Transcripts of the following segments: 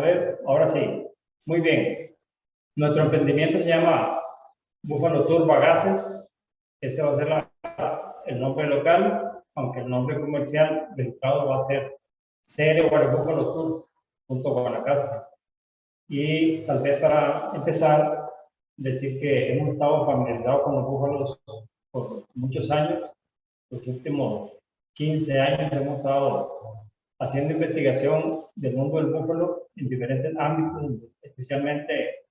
a ver, ahora sí. Muy bien. Nuestro emprendimiento se llama Buffalo Tour Bagaces. Ese va a ser el nombre local, aunque el nombre comercial registrado va a ser CR Buffalo Tour, junto con la casa. Y tal vez para empezar, decir que hemos estado familiarizados con los búfalos por muchos años. Los últimos 15 años hemos estado haciendo investigación del mundo del búfalo en diferentes ámbitos, especialmente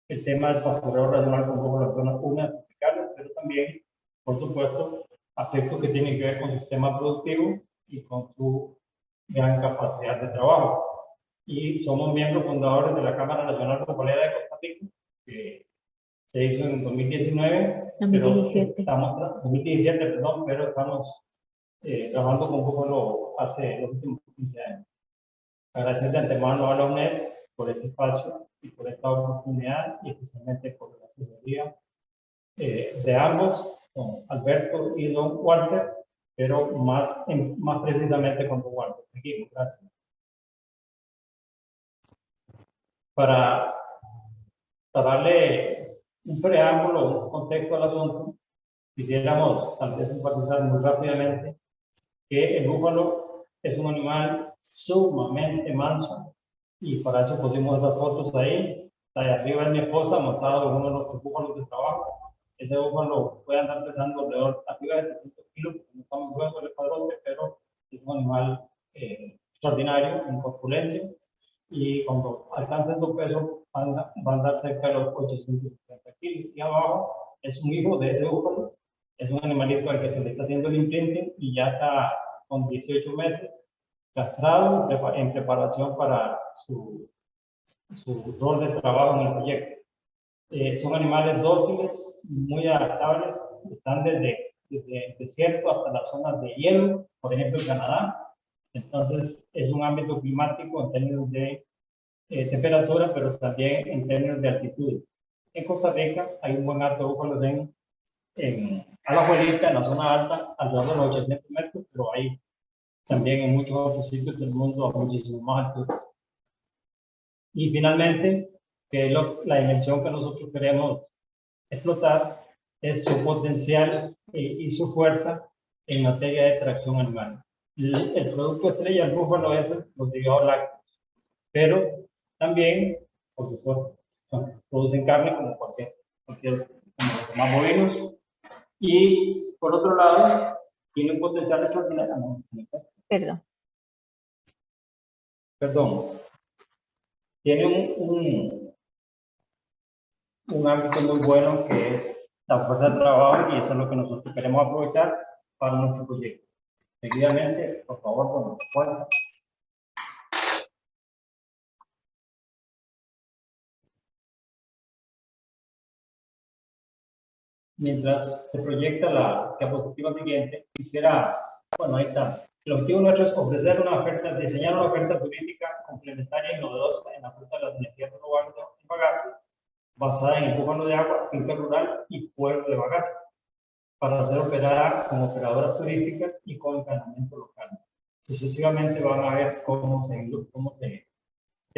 el tema del pastoreo regional con búfalos en zonas húmedas tropicales, pero también, por supuesto, aspectos que tienen que ver con su sistema productivo y con su gran capacidad de trabajo. Y somos miembros fundadores de la Cámara Nacional Bufalera de Costa Rica, que se hizo en 2019. 2017. 2017, perdón, pero estamos trabajando con búfalo hace los últimos 15 años. Agradecer de antemano a la UNED por este espacio y por esta oportunidad, y especialmente por la asesoría de ambos, con Alberto y don Walter, pero más precisamente con don Walter. Seguimos, gracias. Para darle un preámbulo, un contexto al asunto, quisiéramos tal vez enfatizar muy rápidamente que el búfalo es un animal sumamente manso, y para eso pusimos esas fotos ahí. La de arriba es mi esposa montada en uno de nuestros búfalos de trabajo. Ese búfalo puede andar pesando alrededor arriba de 300 kilos, porque no estamos luego del padrote, pero es un animal extraordinario, en corpulencia, y cuando alcance su peso van a andar cerca de los 850 kilos. Y abajo es un hijo de ese búfalo, es un animalito al que se le está haciendo el imprinting y ya está con 18 meses, castrado, en preparación para su rol de trabajo en el proyecto. Son animales dóciles, muy adaptables, están desde el desierto hasta las zonas de hielo, por ejemplo en Canadá. Entonces es un ámbito climático en términos de temperatura, pero también en términos de altitud. En Costa Rica hay un buen alto de búfalos a la Juelita, en la zona alta, alrededor de los 800 metros, pero hay también en muchos otros sitios del mundo a muchísimo más alto. Y finalmente, que la dimensión que nosotros queremos explotar es su potencial y su fuerza en materia de tracción animal. El producto estrella del búfalo es los derivados lácteos, pero también, por supuesto, producen carne como cualquier como los demás bovinos. Y por otro lado, tiene un potencial extraordinario. Perdón. Tiene un ámbito muy bueno, que es la fuerza de trabajo, y eso es lo que nosotros queremos aprovechar para nuestro proyecto. Seguidamente, por favor, con fuerza. Mientras se proyecta la diapositiva siguiente, quisiera, bueno, ahí está. El objetivo nuestro es ofrecer diseñar una oferta turística complementaria y novedosa en la ruta de las energías renovables en Bagaces, basada en el búfalo de agua, finca rural y pueblo de Bagaces, para ser operada como operadoras turísticas y con encadenamiento local. Sucesivamente van a ver cómo se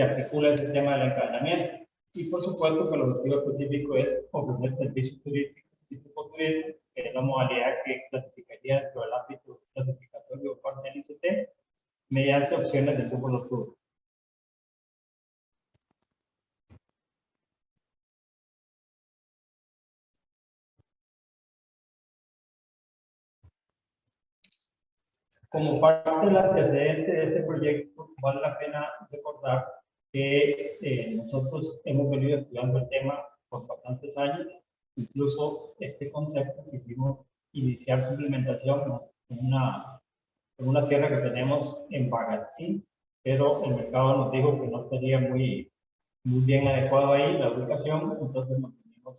articula el sistema del encadenamiento. Y por supuesto que el objetivo específico es ofrecer servicios turísticos, tipo turismo, que es la modalidad que clasificaría dentro del ámbito clasificatorio parte del ICT, mediante opciones del búfalo tour. Como parte del antecedente de este proyecto, vale la pena recordar que nosotros hemos venido estudiando el tema por bastantes años. Incluso este concepto quisimos iniciar su implementación en una tierra que tenemos en Bagací, pero el mercado nos dijo que no estaría muy bien adecuado ahí la ubicación, entonces nos vinimos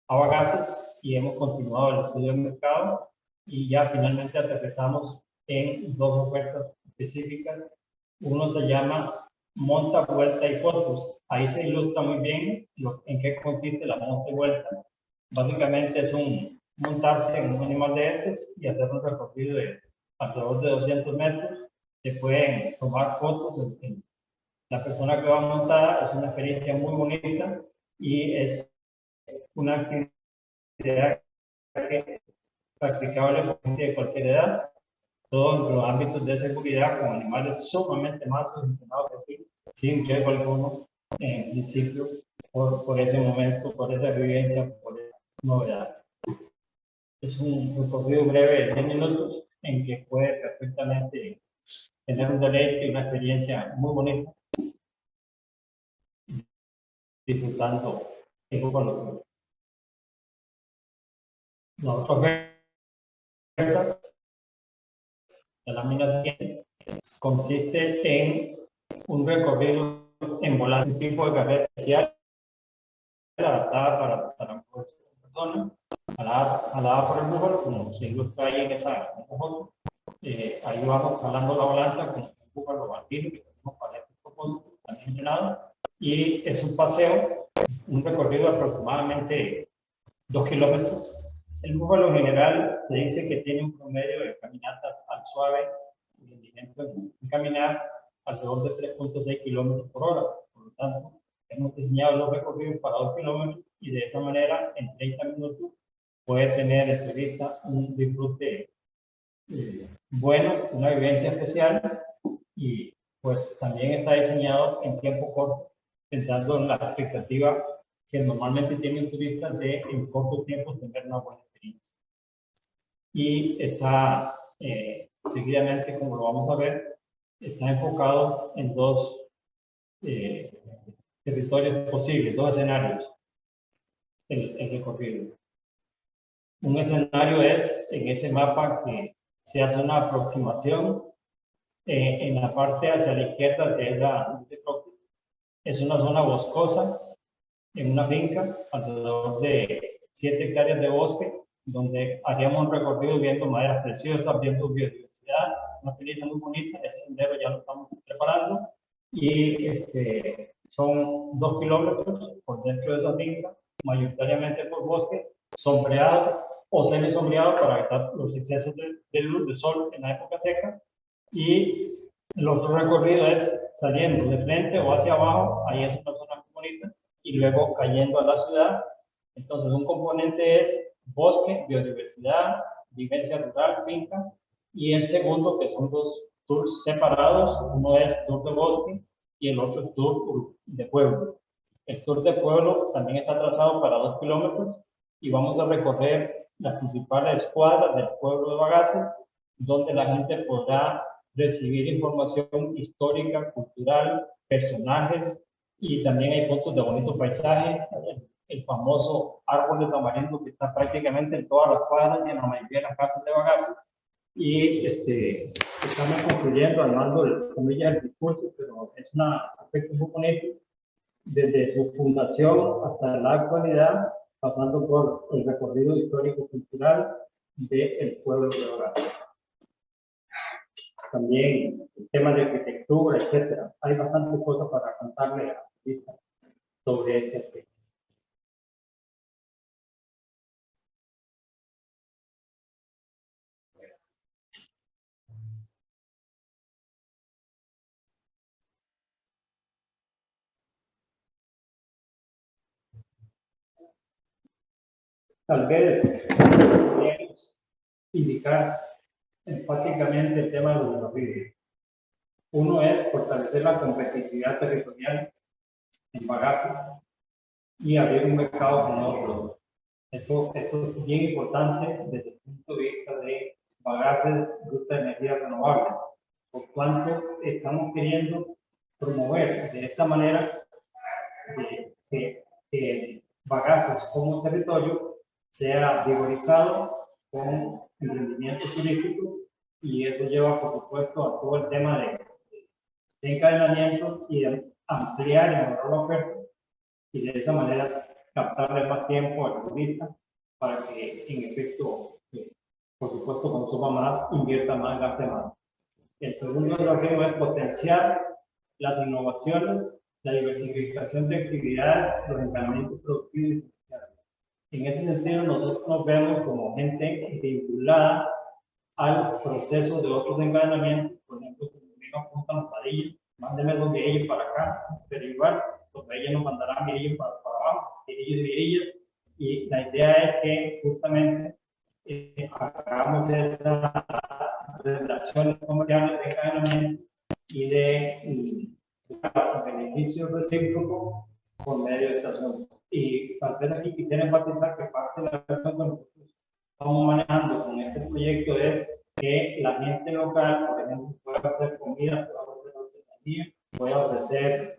a Bagaces y hemos continuado el estudio del mercado, y ya finalmente aterrizamos en dos ofertas específicas. Uno se llama Monta, Vuelta y Fotos. Ahí se ilustra muy bien en qué consiste la monta y vuelta. Básicamente es montarse en un animal de estos y hacer un recorrido de alrededor de 200 metros. Se pueden tomar fotos en La persona que va montada es una experiencia muy bonita y es una actividad que practicable por gente de cualquier edad, todos los ámbitos de seguridad con animales sumamente mansos, entrenados así, sin riesgo alguno, en principio, por ese momento, por esa vivencia, por esa novedad. Es un recorrido breve de 10 minutos en que puede perfectamente tener un deleite y una experiencia muy bonita, disfrutando el grupo. La otra oferta de la mina consiste en un recorrido en volante, un tipo de carrera especial adaptada para personas, jalada por el búfalo, como se ilustra ahí en esa foto. Ahí vamos jalando la volanta con un búfalo bandido que tenemos para este propósito, también entrenado, y es un paseo, un recorrido de aproximadamente 2 kilómetros. El búfalo en general se dice que tiene un promedio de caminatas al suave, rendimiento en caminar alrededor de 3.6 kilómetros por hora. Por lo tanto, hemos diseñado los recorridos para 2 kilómetros y de esa manera, en 30 minutos, puede tener el turista un disfrute bueno, una vivencia especial y pues también está diseñado en tiempo corto, pensando en la expectativa que normalmente tiene un turista de en corto tiempo tener una buena experiencia. Y está seguidamente, como lo vamos a ver, está enfocado en dos territorios posibles, dos escenarios, el recorrido. Un escenario es en ese mapa que se hace una aproximación en la parte hacia la izquierda es una zona boscosa en una finca, alrededor de 7 hectáreas de bosque, donde haríamos un recorrido viendo maderas preciosas, viendo biodiversidad, una experiencia muy bonita. Ese sendero ya lo estamos preparando y son 2 kilómetros por dentro de esa finca, mayoritariamente por bosque, sombreado o semi-sombreado para evitar los excesos de luz, de sol en la época seca. Y el otro recorrido es saliendo de frente o hacia abajo, ahí es una zona muy bonita, y luego cayendo a la ciudad. Entonces, un componente es bosque, biodiversidad, vivencia rural, finca, y el segundo, que son dos tours separados, uno es tour de bosque y el otro es tour de pueblo. El tour de pueblo también está trazado para 2 kilómetros y vamos a recorrer las principales cuadras del pueblo de Bagaces, donde la gente podrá recibir información histórica, cultural, personajes, y también hay puntos de bonitos paisajes, el famoso árbol de tamarindo que está prácticamente en todas las cuadras y en la mayoría de las casas de Bagaces. Y estamos construyendo, armando comillas el discurso, pero es un aspecto muy bonito, desde su fundación hasta la actualidad, pasando por el recorrido histórico-cultural del pueblo de Bagaces. También temas de arquitectura, etcétera. Hay bastantes cosas para contarle a la vista sobre este aspecto. Tal vez podríamos indicar enfáticamente el tema de los desafíos. Uno es fortalecer la competitividad territorial en Bagaces y abrir un mercado con nuevos productos. Esto es bien importante desde el punto de vista de Bagaces, ruta de energía renovable. Por cuanto estamos queriendo promover de esta manera que Bagaces como territorio sea valorizado con emprendimiento turístico, y eso lleva, por supuesto, a todo el tema de encadenamiento y de ampliar y mejorar la oferta, y de esa manera captarle más tiempo al turista para que, en efecto, por supuesto, consuma más, invierta más, gaste más. El segundo desafío es potenciar las innovaciones, la diversificación de actividades, los entrenamientos productivos. En ese sentido, nosotros nos vemos como gente vinculada al proceso de otros encadenamientos, por ejemplo, como vino Punta Ampadilla, mándeme los virillos para acá, pero igual, los virillos nos mandarán virillos para abajo, virillos y virillas, y la idea es que justamente hagamos esas relaciones comerciales de encadenamiento y de beneficio recíproco por medio de esta asunto. Y tal vez aquí quisiera enfatizar que parte de la razón que nosotros estamos manejando con este proyecto es que la gente local, por ejemplo, pueda hacer comida, pueda hacer artesanía, pueda ofrecer,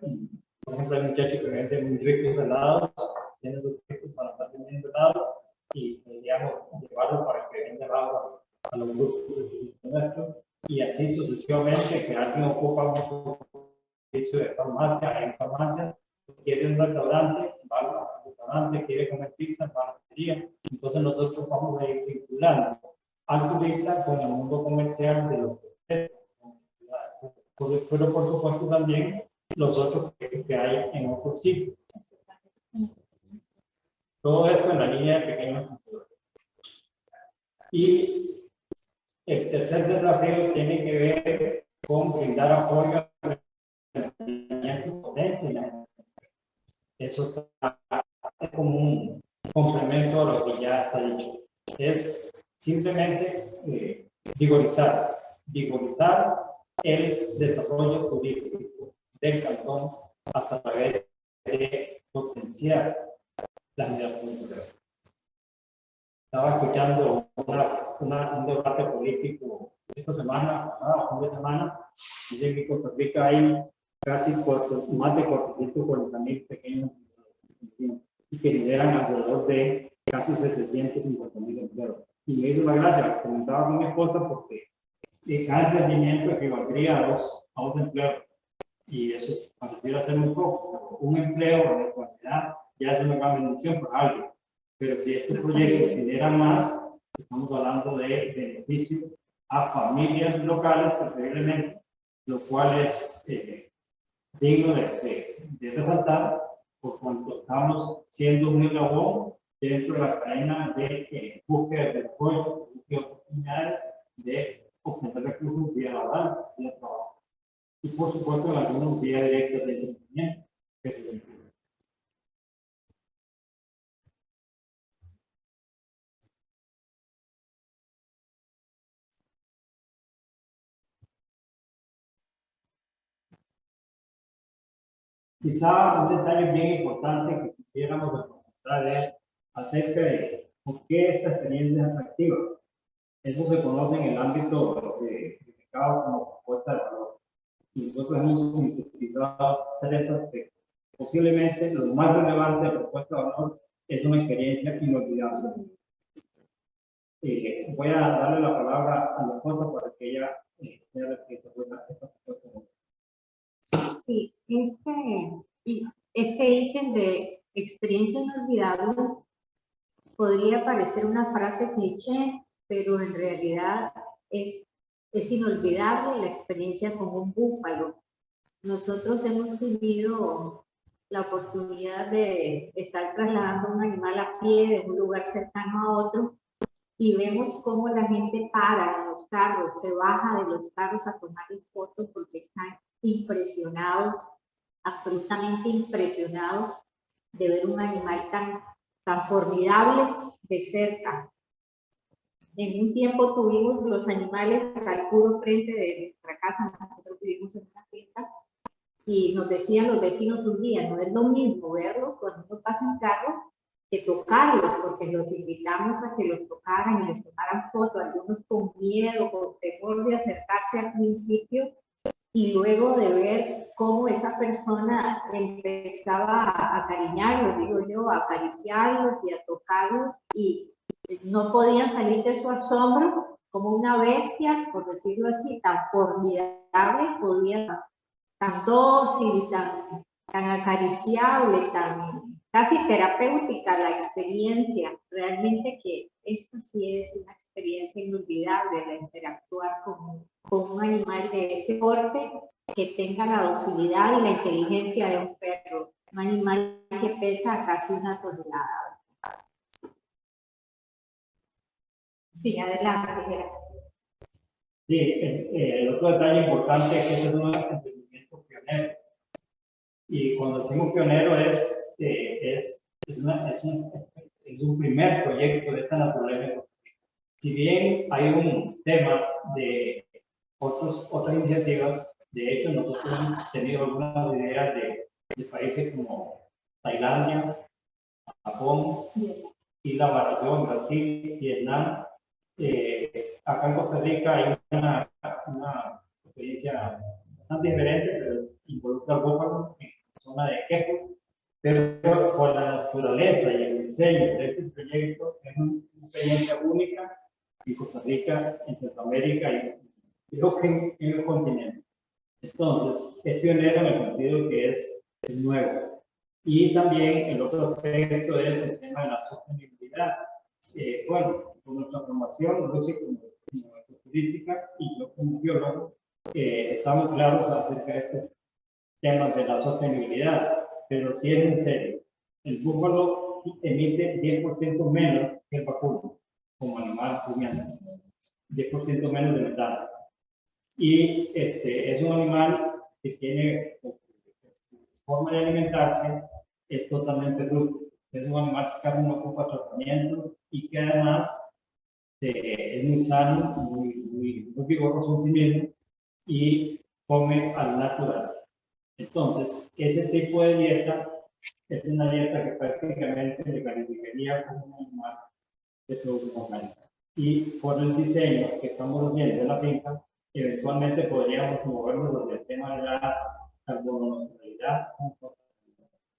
por ejemplo, hay muchachos que venden muy ricos helados, tienen los ricos para estar vendiendo helados y digamos, llevarlo para que venda helados a los grupos nuestros y así sucesivamente, que alguien ocupa un servicio de farmacia, en farmacia, quiere un restaurante, va al restaurante, quiere comer pizza, va a la pizzería. Entonces nosotros vamos a ir vinculando al turista con el mundo comercial de los turistas. Pero por supuesto también los otros que hay en otros sitios. Todo esto en la línea de pequeños consumidores. Y el tercer desafío tiene que ver con brindar apoyo a la potencia. Eso es como un complemento a lo que ya está dicho. Es simplemente vigorizar el desarrollo turístico del cantón a través de potenciar la migración cultural. Estaba escuchando un debate político esta semana, fin de semana, dice que en Costa Rica hay casi más de 440.000 pequeños y que lideran alrededor de casi 750.000 empleos. Y me hizo la gracia, comentaba con mi esposa porque cada emprendimiento equivaldría a dos empleos. Y eso pareciera ser muy poco. Un empleo de cualidad ya es una gran bendición para alguien. Pero si estos proyectos generan más, estamos hablando de beneficio a familias locales, preferiblemente, lo cual es digno de resaltar, por cuanto estamos siendo un eslabón dentro de la cadena de búsqueda de apoyo, de oportunidades, de obtener recursos vía laboral, vía trabajo. Y por supuesto, en algunos vía directa de entretenimiento, que se incluye. Quizá un detalle bien importante que quisiéramos mostrar es acerca de por qué esta experiencia es atractiva. Eso se conoce en el ámbito de mercado como propuesta de valor. Y nosotros hemos sintetizado tres aspectos. Posiblemente lo más relevante de la propuesta de valor es una experiencia inolvidable. Voy a darle la palabra a la esposa para que ella sea la que desarrolle esta propuesta de valor. Sí, este ítem de experiencia inolvidable podría parecer una frase cliché, pero en realidad es inolvidable la experiencia con un búfalo. Nosotros hemos tenido la oportunidad de estar trasladando un animal a pie de un lugar cercano a otro y vemos cómo la gente para en los carros, se baja de los carros a tomar fotos porque están impresionados, absolutamente impresionados de ver un animal tan formidable de cerca. En un tiempo tuvimos los animales al puro frente de nuestra casa, nosotros vivimos en una finca, y nos decían los vecinos un día, no es lo mismo verlos cuando uno pasa en carro que tocarlos, porque los invitamos a que los tocaran y les tomaran fotos, algunos con miedo, con temor de acercarse al principio, y luego de ver cómo esa persona empezaba a acariñarlos, digo yo, a acariciarlos y a tocarlos, y no podían salir de su asombro, como una bestia, por decirlo así, tan formidable, podía, tan dócil, tan acariciable, tan casi terapéutica la experiencia. Realmente que esta sí es una experiencia inolvidable, la interactuar con un animal de este porte que tenga la docilidad y la inteligencia de un perro, un animal que pesa casi 1 tonelada. Sí, adelante. Sí, el otro detalle importante es que este es un emprendimiento que pionero. Y cuando decimos pionero es un primer proyecto de esta naturaleza. Si bien hay un tema de otras iniciativas, de hecho nosotros hemos tenido algunas ideas de países como Tailandia, Japón, Isla Barrio, Brasil, Vietnam. Acá en Costa Rica hay una experiencia bastante diferente, pero involucra búfalos en la zona de Quejo, pero por la naturaleza y el diseño de este proyecto es una experiencia única en Costa Rica, en Centroamérica y creo que en el continente. Entonces, es pionero en el sentido que es nuevo. Y también el otro aspecto es el tema de la sostenibilidad. Bueno, con nuestra formación, Lucy como turística y yo como biólogo, estamos claros acerca de estos temas de la sostenibilidad, pero si es en serio, el búfalo emite 10% menos que el vacuno como animal rumiante, 10% menos de metano. Y es un animal que tiene forma de alimentarse, es totalmente rústico. Es un animal que casi no ocupa tratamiento y que además es muy sano, muy vigoroso en sí mismo y come al natural. Entonces, ese tipo de dieta es una dieta que prácticamente le calificaría como un animal de producción orgánica. Y por el diseño que estamos haciendo en la finca, eventualmente podríamos movernos desde el tema de la carbono-neutralidad.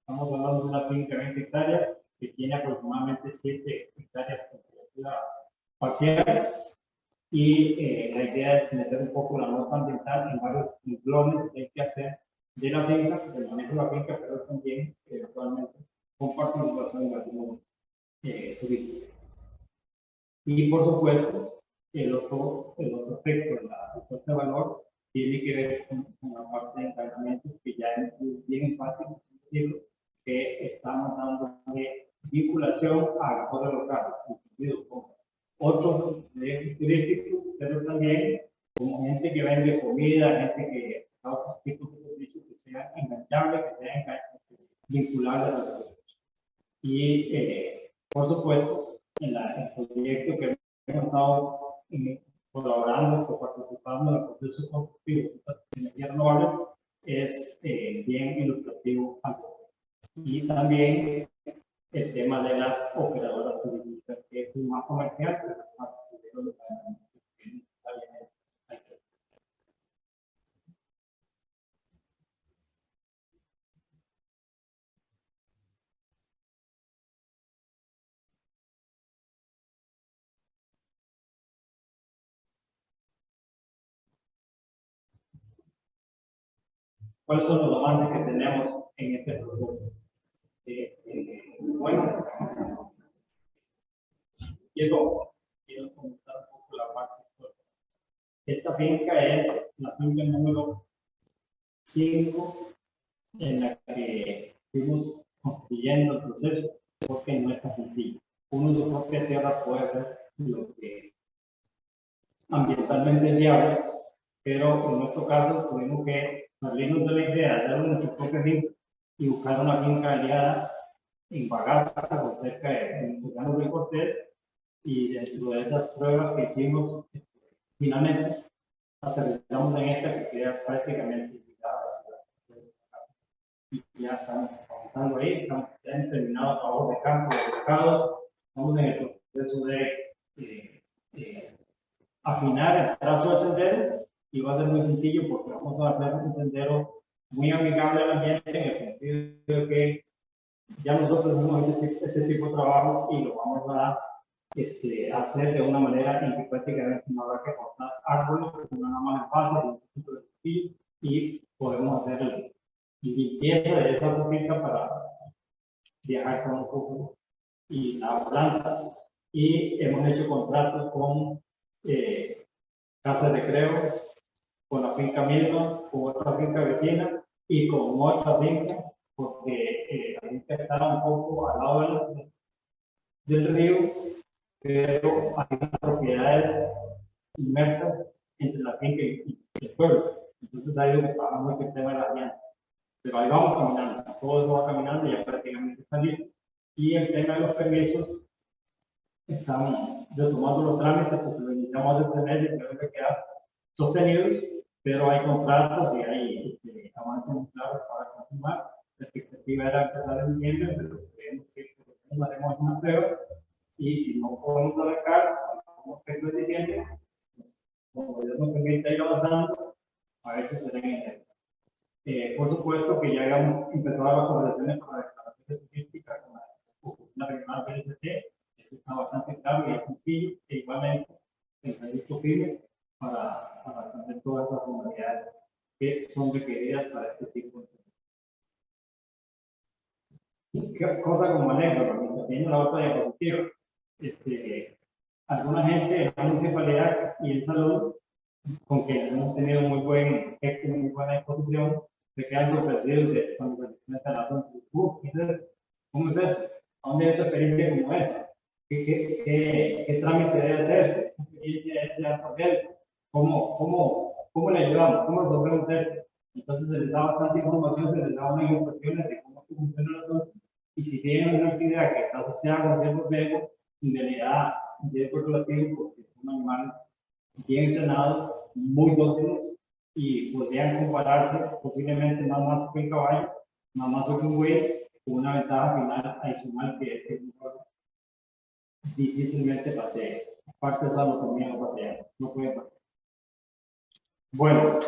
Estamos hablando de una finca de 20 hectáreas que tiene aproximadamente 7 hectáreas de cobertura parcial y la idea es meter un poco la nota ambiental en varios renglones que hay que hacer de la finca, del manejo de la finca, pero también eventualmente con participación de algunos turísticos. Y por supuesto, el otro aspecto de la propuesta de valor tiene que ver con la parte de entrenamiento que ya es bien enfático, que estamos dando vinculación a actores locales, incluidos con otros turísticos, pero también como gente que vende comida, gente que da otros tipos de servicios que sean enganchables, que sean vinculables a los productos. Y por supuesto, en el proyecto que hemos estado colaborando o participando en el proceso constructivo de energía renovable es bien ilustrativo. Y también el tema de las operadoras turísticas, que es más comercial, pero más ¿cuáles son los avances que tenemos en este proceso? Bueno, quiero comentar un poco la parte histórica. Esta finca es la finca número 5 en la que fuimos construyendo el proceso, porque no es tan sencillo. Uno de sus propias tierras puede hacer lo que ambientalmente es viable, pero en nuestro caso tuvimos que salirnos de la idea de hacer nuestra propia finca y buscar una finca aliada en Bagaza, o cerca de Llanos del Cortés, y dentro de esas pruebas que hicimos, finalmente aterrizamos en esta que queda prácticamente ubicada a la ciudad. Y ya estamos avanzando ahí, estamos ya en terminado trabajo de campo, de pescados, estamos en el proceso de afinar el trazo del sendero y va a ser muy sencillo porque vamos a hacer un sendero muy amigable al ambiente en el sentido de que ya nosotros hacemos este tipo de trabajo y lo vamos a hacer de una manera en que prácticamente no habrá que cortar árboles, nada más fácil y podemos hacer limpieza de esa finca para viajar con un poco y la planta. Y hemos hecho contratos con casas de recreo, con la finca misma, con otra finca vecina y con otra finca, porque la finca está un poco al lado del río, pero hay unas propiedades inmersas entre la finca y el pueblo. Entonces ahí lo que trabaja mucho el tema de las llantas. Pero ahí vamos caminando, todo eso va caminando y ya prácticamente está listo. Y el tema de los permisos, estamos retomando los trámites porque lo iniciamos hace 3 meses y creo que quedan sostenidos, pero hay contratos y hay avances muy claros para continuar. La expectativa era empezar en diciembre, pero creemos que haremos una prueba y si no podemos arrancar, como que en diciembre, como Dios nos permite ir avanzando, a ver si se den en enero. Por supuesto que ya habíamos empezado las conversaciones para la declaración turística con la regional del ST, esto está bastante claro y es sencillo, e igualmente el registro PYME para atender todas esas formalidades que son requeridas para este tipo de cosas. Cosa como anécdota, mientras viendo la otra diapositiva, alguna gente en la municipalidad y en salud, con que hemos tenido muy buen efecto, muy buena exposición, se quedan sorprendidos de cuando se presenta la zona. ¿Cómo es eso? ¿A dónde hay otra experiencia como esa? ¿Qué trámite debe hacerse? ¿Qué experiencia es de alto riesgo? ¿Cómo le ayudamos? ¿Cómo resolvemos esto? Entonces se les da bastante información, se les da unas instrucciones de cómo funciona la zona. Y si tienen una actividad que está asociada con ciertos riesgos, en realidad, riesgo relativo, porque es un animal bien entrenado, muy dóciles y podrían compararse posiblemente más macho que el caballo, más macho que un buey, con una ventaja final adicional que es que difícilmente patea. Aparte de esa anatomía no patea, no puede patear. Bueno,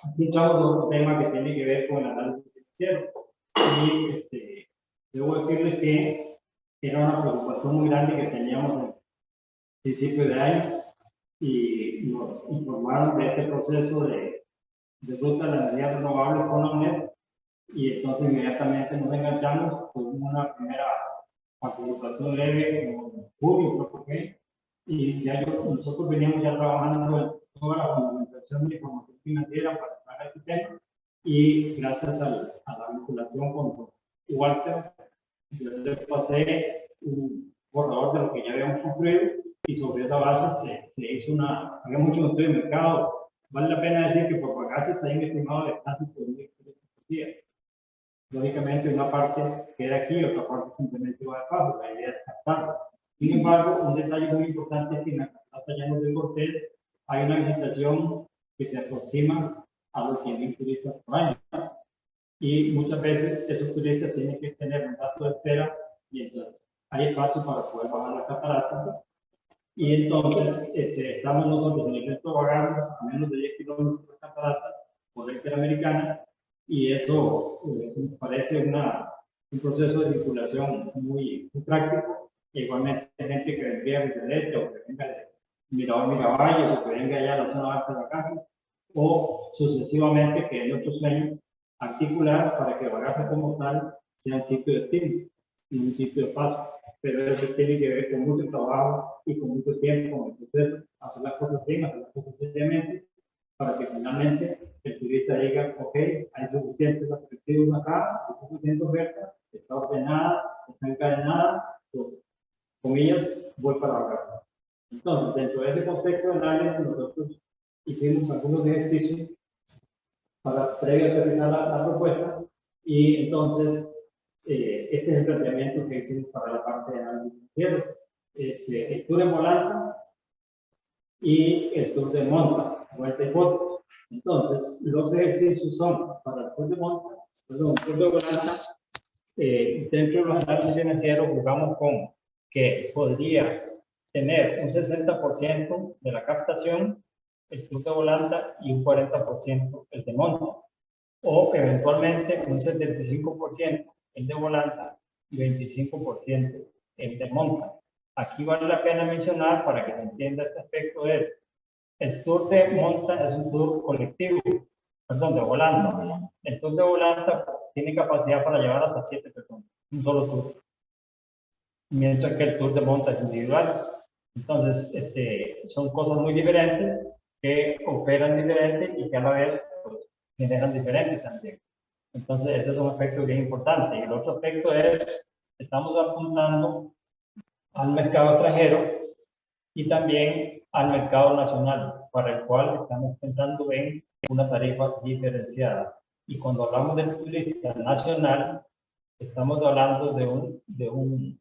aquí entramos a otro tema que tiene que ver con el análisis financiero. Y debo decirles que era una preocupación muy grande que teníamos en principio de año y nos informaron de este proceso de ruta de la energía renovable con ONED y entonces inmediatamente nos enganchamos con una primera participación leve en junio, creo que y ya nosotros veníamos ya trabajando en toda la fundamentación de información financiera para este tema y gracias a la vinculación con Walter, yo le pasé un borrador de lo que ya habíamos construido y sobre esa base se hizo había mucho estudio de mercado. Vale la pena decir que por bagajes hay un estimado de casi por día. Lógicamente una parte queda aquí y otra parte simplemente va de paso, la idea es captarlo. Sin embargo, un detalle muy importante es que en la catata Llanos del Cortés hay una visitación que se aproxima a los 100.000 turistas por año. Y muchas veces esos turistas tienen que tener un gasto de espera y entonces hay espacio para poder bajar las cataratas. Y entonces estamos nosotros en el centro de Baganos a menos de 10 kilómetros de la catarata por la Interamericana y eso me parece un proceso de vinculación muy práctico. Igualmente gente que vendría de Celeste o que venga de Mirador Miravalles o que venga allá a la zona alta de la casa o sucesivamente que en otro sueño articular para que Bagaza como tal sea un sitio de destino y un sitio de paso. Pero eso tiene que ver con mucho trabajo y con mucho tiempo en el proceso, hacer las cosas bien, hacer las cosas seriamente, para que finalmente el turista diga, ok, hay suficientes atractivos acá, hay suficiente oferta, está ordenada, está encadenada, pues, comillas, voy para acá. Entonces, dentro de ese contexto de análisis, nosotros hicimos algunos ejercicios para previo a realizar la propuesta y entonces este es el planteamiento que hicimos para la parte de análisis financiero. El tour en volanta y el tour de monta, vuelta y foto. Entonces, los ejercicios son para el tour de monta, perdón, el tour de volanta. Dentro de los análisis financieros jugamos con que podría tener un 60% de la captación el tour de volanta y un 40% el de monta. O eventualmente un 75% el de volanta y 25% el de monta. Aquí vale la pena mencionar, para que se entienda este aspecto, el tour de monta es un tour colectivo, perdón, de volanta. El tour de volanta tiene capacidad para llevar hasta 7 personas, un solo tour. Mientras que el tour de monta es individual. Entonces, son cosas muy diferentes que operan diferente y que a la vez pues, generan diferentes también. Entonces, ese es un aspecto bien importante. Y el otro aspecto es, estamos apuntando al mercado extranjero y también al mercado nacional. para el cual estamos pensando en una tarifa diferenciada. Y cuando hablamos del turista nacional, estamos hablando de un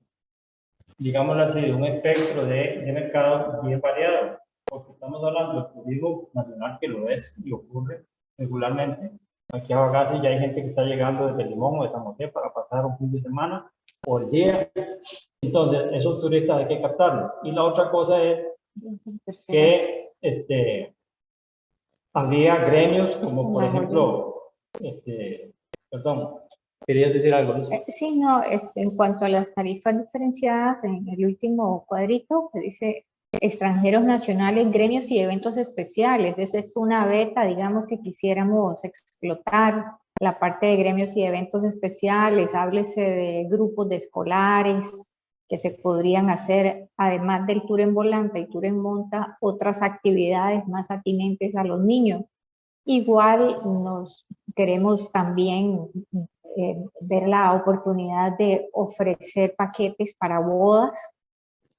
digámoslo así, de un espectro de mercado bien variado, porque estamos hablando del turismo nacional, que lo es y ocurre regularmente. Aquí a Bagasi ya hay gente que está llegando desde Limón o de San José para pasar un fin de semana o el día. Entonces, esos turistas hay que captarlos. Y la otra cosa es que había gremios como, por ejemplo, perdón, ¿querías decir algo, Luz? Sí, no, en cuanto a las tarifas diferenciadas, en el último cuadrito que dice extranjeros nacionales, gremios y eventos especiales. Esa es una beta, digamos, que quisiéramos explotar, la parte de gremios y eventos especiales. Háblese de grupos de escolares que se podrían hacer, además del tour en volanta y tour en monta, otras actividades más atinentes a los niños. Igual nos queremos también ver la oportunidad de ofrecer paquetes para bodas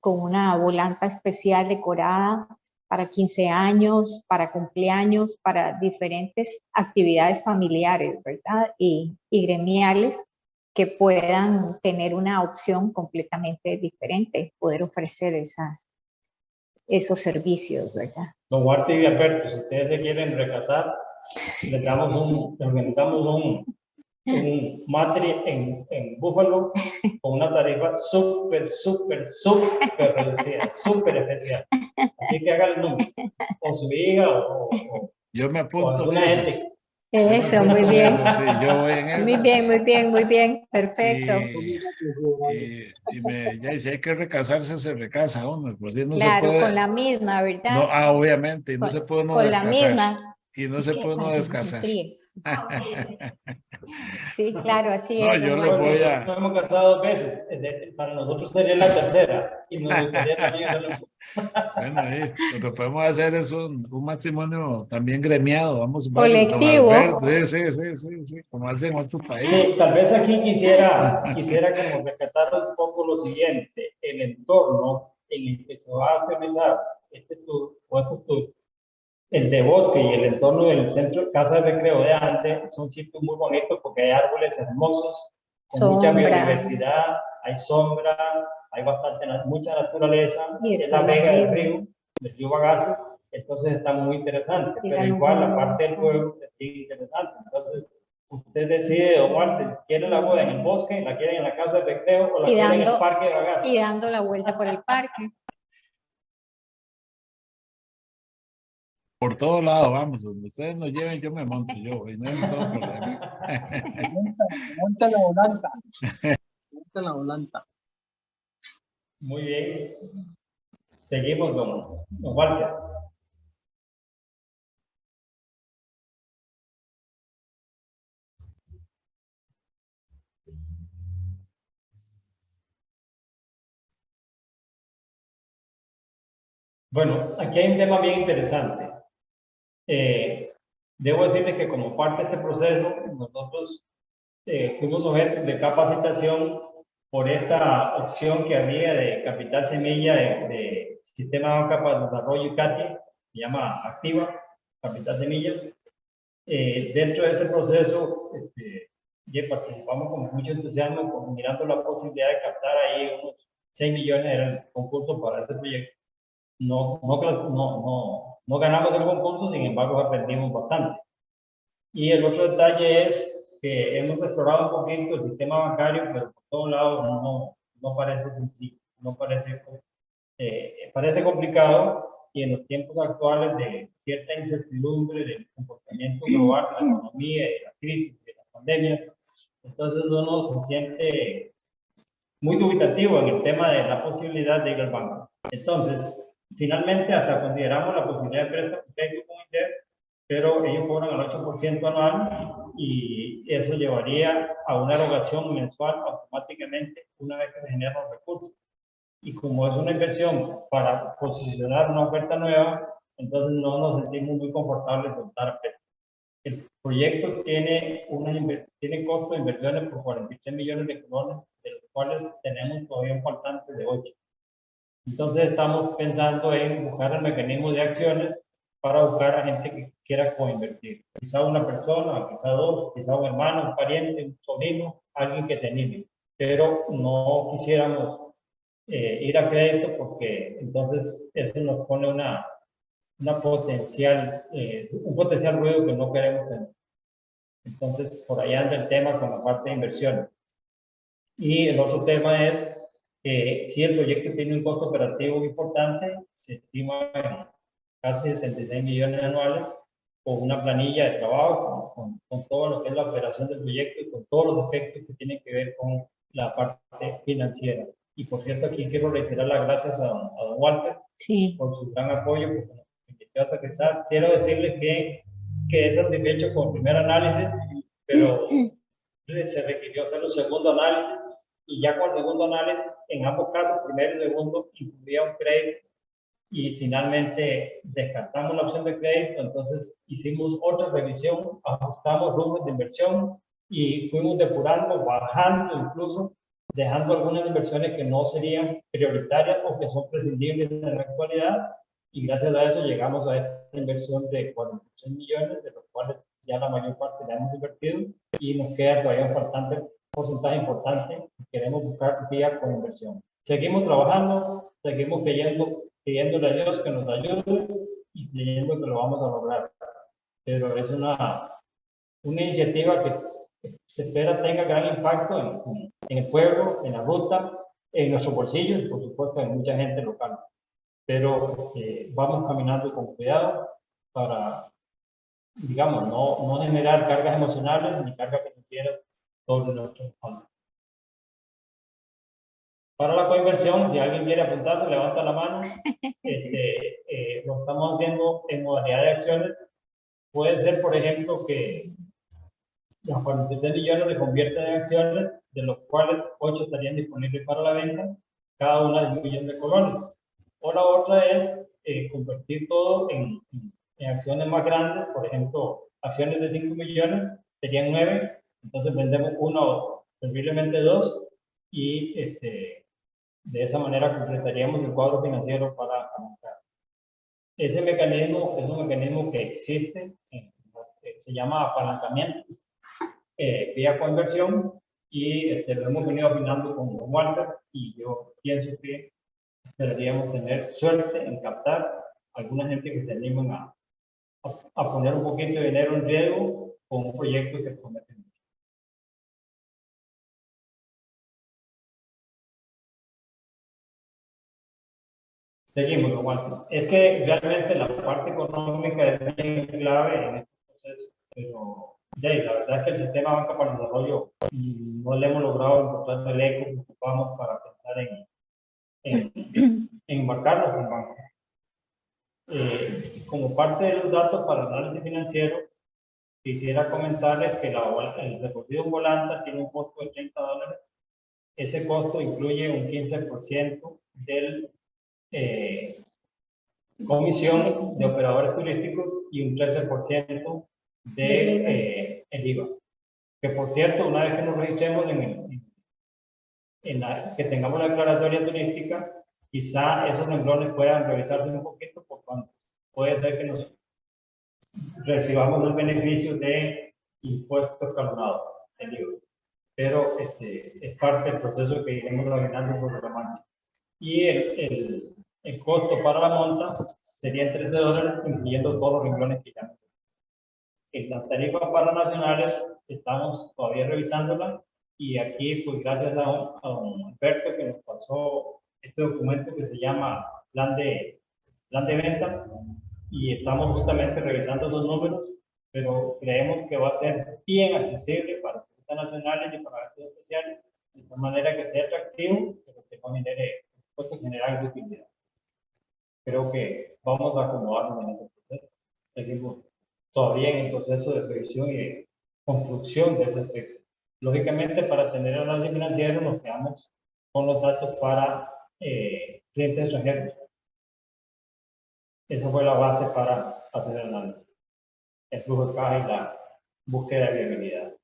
con una volanta especial decorada para 15 años, para cumpleaños, para diferentes actividades familiares, ¿verdad? Y gremiales que puedan tener una opción completamente diferente, poder ofrecer esos servicios, ¿verdad? Don Walter y Alberto, si ustedes se quieren recasar, organizamos un matri en Búfalo con una tarifa súper reducida, súper especial. Así que haga el número, o su hija, yo me apunto o alguna en gente. Eso, muy bien. Eso, sí, yo voy en eso. Muy bien, muy bien, muy bien, perfecto. Ya si hay que recasarse, se recasa uno, pues sí, no Claro, se puede. con la misma, ¿verdad? No, obviamente, y no se puede uno con descasar. la misma. Y no se puede uno para que no se descasar. enfríe. Sí, claro, así No, es. yo don le Walter. voy a. Nosotros nos hemos casado 2 veces, para nosotros sería la tercera, y nos gustaría también hacerlo. Bueno, lo que podemos hacer es un matrimonio también gremiado, vamos, don Colectivo. Alberto, sí, como hacen en otros países. Sí, tal vez aquí quisiera como rescatar un poco lo siguiente, el entorno en el que se va a realizar este tour, o estos tours, el de Bosque y el entorno del centro Casa de Recreo de Ande son sitios muy bonitos porque hay árboles hermosos, con mucha biodiversidad, hay sombra, hay mucha naturaleza, es la vega del río Bagazo, entonces está muy interesante, pero igual la parte del pueblo es interesante. Entonces, usted decide, don Walter, ¿quiere la boda en el bosque, la quiere en la casa de recreo o la quiere en el parque de Bagazo? Y dando la vuelta por el parque. Por todos lados, vamos, donde ustedes nos lleven, yo me monto, yo no tengo problema. Monta la volanta. Monta la volanta. Muy bien. Seguimos, don Walter. Bueno, aquí hay un tema bien interesante. Debo decirles que como parte de este proceso, nosotros fuimos objeto de capacitación por esta opción que había de Capital Semilla de Sistema de Banca para el Desarrollo ICATI, se llama Activa, Capital Semilla. Dentro de ese proceso, ya participamos con mucho entusiasmo, mirando la posibilidad de captar ahí unos 6 millones en el concurso para este proyecto. No ganamos el concurso, sin embargo aprendimos bastante. Y el otro detalle es que hemos explorado un poquito el sistema bancario, pero por todos lados no parece sencillo, parece complicado, y en los tiempos actuales de cierta incertidumbre del comportamiento global, de la economía, de la crisis, de la pandemia, entonces uno se siente muy dubitativo en el tema de la posibilidad de ir al banco. Entonces, finalmente, hasta consideramos la posibilidad de préstamo con interés, pero ellos cobran el 8% anual y eso llevaría a una erogación mensual automáticamente una vez que se generan los recursos. Y como es una inversión para posicionar una oferta nueva, entonces no nos sentimos muy confortables con dar préstamo. El proyecto tiene costo de inversiones por 43 millones de colones, de los cuales tenemos todavía un faltante de 8. Entonces estamos pensando en buscar el mecanismo de acciones para buscar a gente que quiera coinvertir. Quizá una persona, quizá dos, quizá un hermano, un pariente, un sobrino, alguien que se anime. Pero no quisiéramos ir a crédito porque entonces eso nos pone un potencial ruido que no queremos tener. Entonces, por ahí anda el tema con la parte de inversión. Y el otro tema es que si el proyecto tiene un costo operativo importante, se estima en casi 76 millones anuales, con una planilla de trabajo, con todo lo que es la operación del proyecto y con todos los efectos que tienen que ver con la parte financiera. Y por cierto, aquí quiero reiterar las gracias a don Walter Sí. por su gran apoyo, porque nos invitó a aterrizar. Quiero decirles que es satisfecho con el primer análisis, pero se requirió hacer un segundo análisis y ya con el segundo análisis, en ambos casos, primero y segundo, incluía un crédito y finalmente descartamos la opción de crédito, entonces hicimos otra revisión, ajustamos rubros de inversión y fuimos depurando, bajando incluso, dejando algunas inversiones que no serían prioritarias o que son prescindibles en la actualidad y gracias a eso llegamos a esta inversión de 46 millones, de los cuales ya la mayor parte la hemos invertido y nos queda todavía un faltante, porcentaje importante que queremos buscar vía con inversión. Seguimos trabajando, seguimos pidiéndole a Dios que nos ayude y creyendo que lo vamos a lograr. Pero es una iniciativa que se espera tenga gran impacto en el pueblo, en la ruta, en nuestros bolsillos y por supuesto en mucha gente local. Pero vamos caminando con cuidado para, digamos, no generar cargas emocionales ni cargas financieras sobre nuestros fondos. Para la coinversión, si alguien quiere apuntar, levanta la mano. Lo estamos haciendo en modalidad de acciones. Puede ser, por ejemplo, que los 46 millones se convierten en acciones, de los cuales 8 estarían disponibles para la venta, cada una de 1 millón de colones. O la otra es convertir todo en acciones más grandes, por ejemplo, acciones de 5 millones serían 9, entonces vendemos una o posiblemente 2 y de esa manera completaríamos el cuadro financiero para arrancar. Ese mecanismo es un mecanismo que existe, se llama apalancamiento vía conversión y lo hemos venido afinando con Walter y yo pienso que deberíamos tener suerte en captar alguna gente que se animen a poner un poquito de dinero en riesgo con un proyecto que promete. Seguimos, don Walter. Es que realmente la parte económica es bien clave en este proceso, pero la verdad es que el sistema banca para el desarrollo no le hemos logrado encontrar el eco que ocupamos para pensar en embarcarnos en banco. Como parte de los datos para el análisis financiero, quisiera comentarles que el recorrido en volanta tiene un costo de $30. Ese costo incluye un 15% del comisión de operadores turísticos y un 13% de el IVA. Que por cierto, una vez que nos registremos que tengamos la declaratoria turística, quizá esos renglones puedan revisarse un poquito por cuanto puede ser que nos recibamos el beneficio de impuestos escalonados, el IVA. Pero es parte del proceso que iremos dominando por la mano. Y el costo para la monta sería $13, incluyendo todos los renglones que ya. En las tarifas paranacionales estamos todavía revisándolas y aquí, pues gracias a don Alberto que nos pasó este documento que se llama plan de venta y estamos justamente revisando los números, pero creemos que va a ser bien accesible para turistas nacionales y para eventos especiales, de tal manera que sea atractivo, pero que no genere costos generales de utilidad. Creo que vamos a acomodarnos en este proceso. Seguimos todavía en el proceso de previsión y de construcción de ese aspecto. Lógicamente, para tener análisis financiero nos quedamos con los datos para clientes extranjeros. Esa fue la base para hacer el análisis. El flujo de caja y la búsqueda de viabilidad.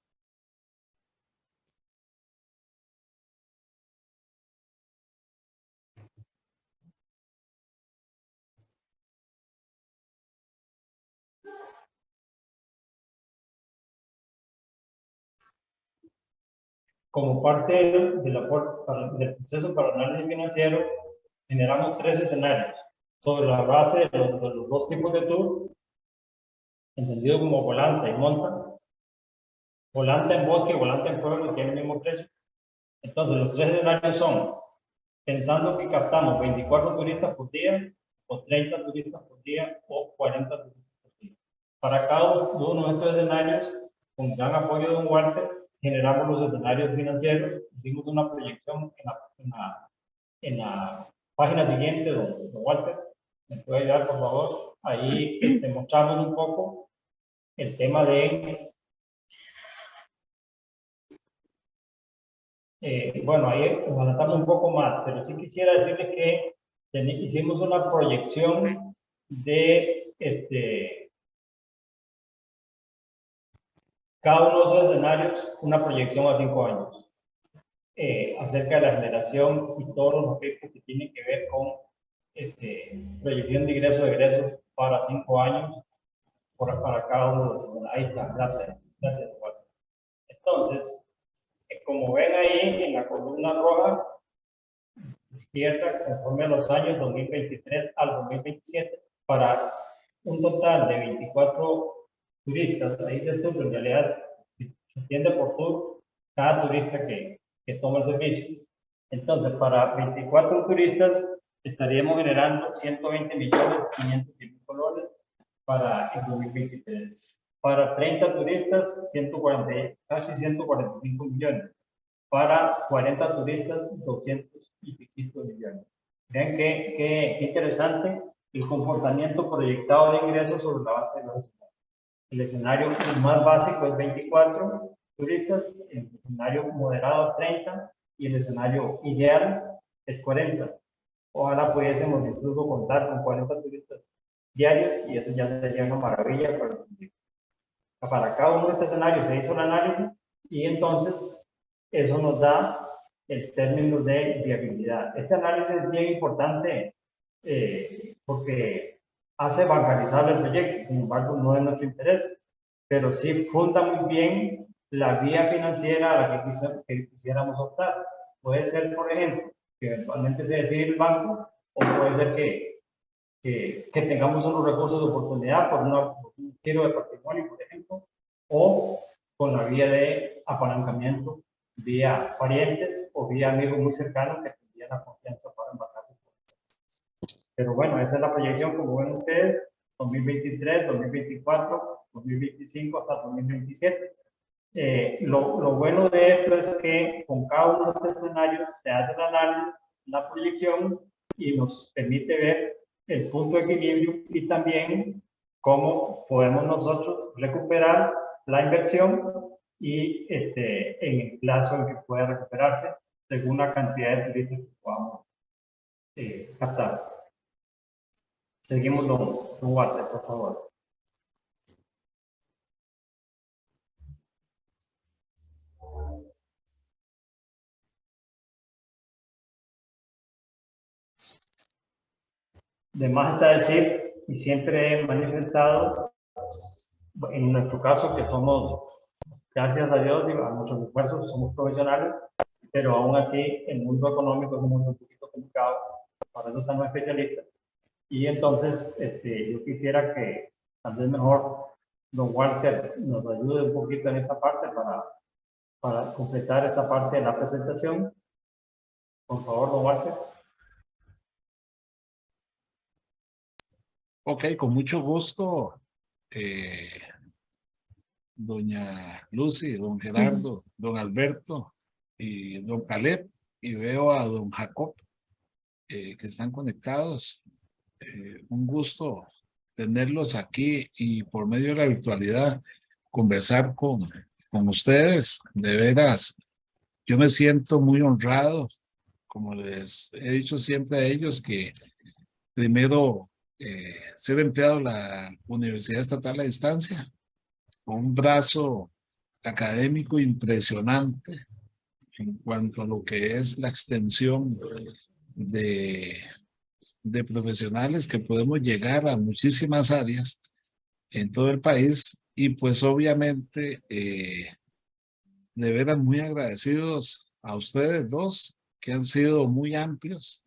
como parte del proceso para análisis financiero, generamos 3 escenarios sobre la base de los 2 tipos de tours, entendido como volanta y monta. Volanta en bosque y volanta en pueblo, que tienen el mismo precio. Entonces, los 3 escenarios son, pensando que captamos 24 turistas por día, o 30 turistas por día, o 40 turistas por día. Para cada uno de estos escenarios, con gran apoyo de Don Walter, generamos los escenarios financieros, hicimos una proyección en la página siguiente, don Walter, ¿me puede ayudar, por favor? Ahí mostramos un poco el tema de... bueno, ahí adelantamos un poco más, pero sí quisiera decirles que hicimos una proyección de cada uno de esos escenarios, una proyección a 5 años, acerca de la generación y todos los aspectos que tienen que ver con proyección de ingresos y egresos para 5 años para cada uno de los escenarios. Ahí está, gracias. Entonces, como ven ahí en la columna roja izquierda, conforme a los años 2023 al 2027, para un total de 24 turistas, ahí de tour, en realidad se entiende por tour cada turista que toma el servicio. Entonces, para 24 turistas estaríamos generando 120.500.000 colones para el 2023. Para 30 turistas, casi 145 millones. Para 40 turistas, 200 y piquito millones. Vean qué interesante el comportamiento proyectado de ingresos sobre la base de los escenarios. El escenario más básico es 24 turistas, el escenario moderado 30 y el escenario ideal es 40. Ojalá pudiésemos incluso contar con 40 turistas diarios y eso ya sería una maravilla para cada uno de estos escenarios. Se hizo el análisis y entonces eso nos da el término de viabilidad. Este análisis es bien importante porque hace bancarizable el proyecto, sin embargo no es nuestro interés, pero sí funda muy bien la vía financiera a la que quisiéramos optar. Puede ser, por ejemplo, que eventualmente se decide el banco, o puede ser que tengamos unos recursos de oportunidad por un giro de patrimonio, por ejemplo, o con la vía de apalancamiento vía parientes o vía amigos muy cercanos que tendrían la confianza para embarcar. Pero bueno, esa es la proyección, como ven ustedes, 2023, 2024, 2025 hasta 2027. Lo bueno de esto es que con cada uno de estos escenarios se hace el análisis, la proyección y nos permite ver el punto de equilibrio y también cómo podemos nosotros recuperar la inversión y en el plazo en que pueda recuperarse según la cantidad de turistas que podamos captar. Seguimos, don Walter, por favor. De más está decir, y siempre he manifestado, en nuestro caso, que somos, gracias a Dios, y a nuestros esfuerzos, somos profesionales, pero aún así el mundo económico es un mundo un poquito complicado, para eso estamos especialistas. Y entonces, yo quisiera que tal vez mejor don Walter nos ayude un poquito en esta parte para completar esta parte de la presentación. Por favor, don Walter. Ok, con mucho gusto, doña Lucy, don Gerardo, don Alberto y don Caleb, y veo a don Jacob que están conectados. Un gusto tenerlos aquí y por medio de la virtualidad conversar con ustedes. De veras, yo me siento muy honrado, como les he dicho siempre a ellos, que primero ser empleado de la Universidad Estatal a Distancia, con un brazo académico impresionante en cuanto a lo que es la extensión de profesionales que podemos llegar a muchísimas áreas en todo el país y pues obviamente de veras muy agradecidos a ustedes dos, que han sido muy amplios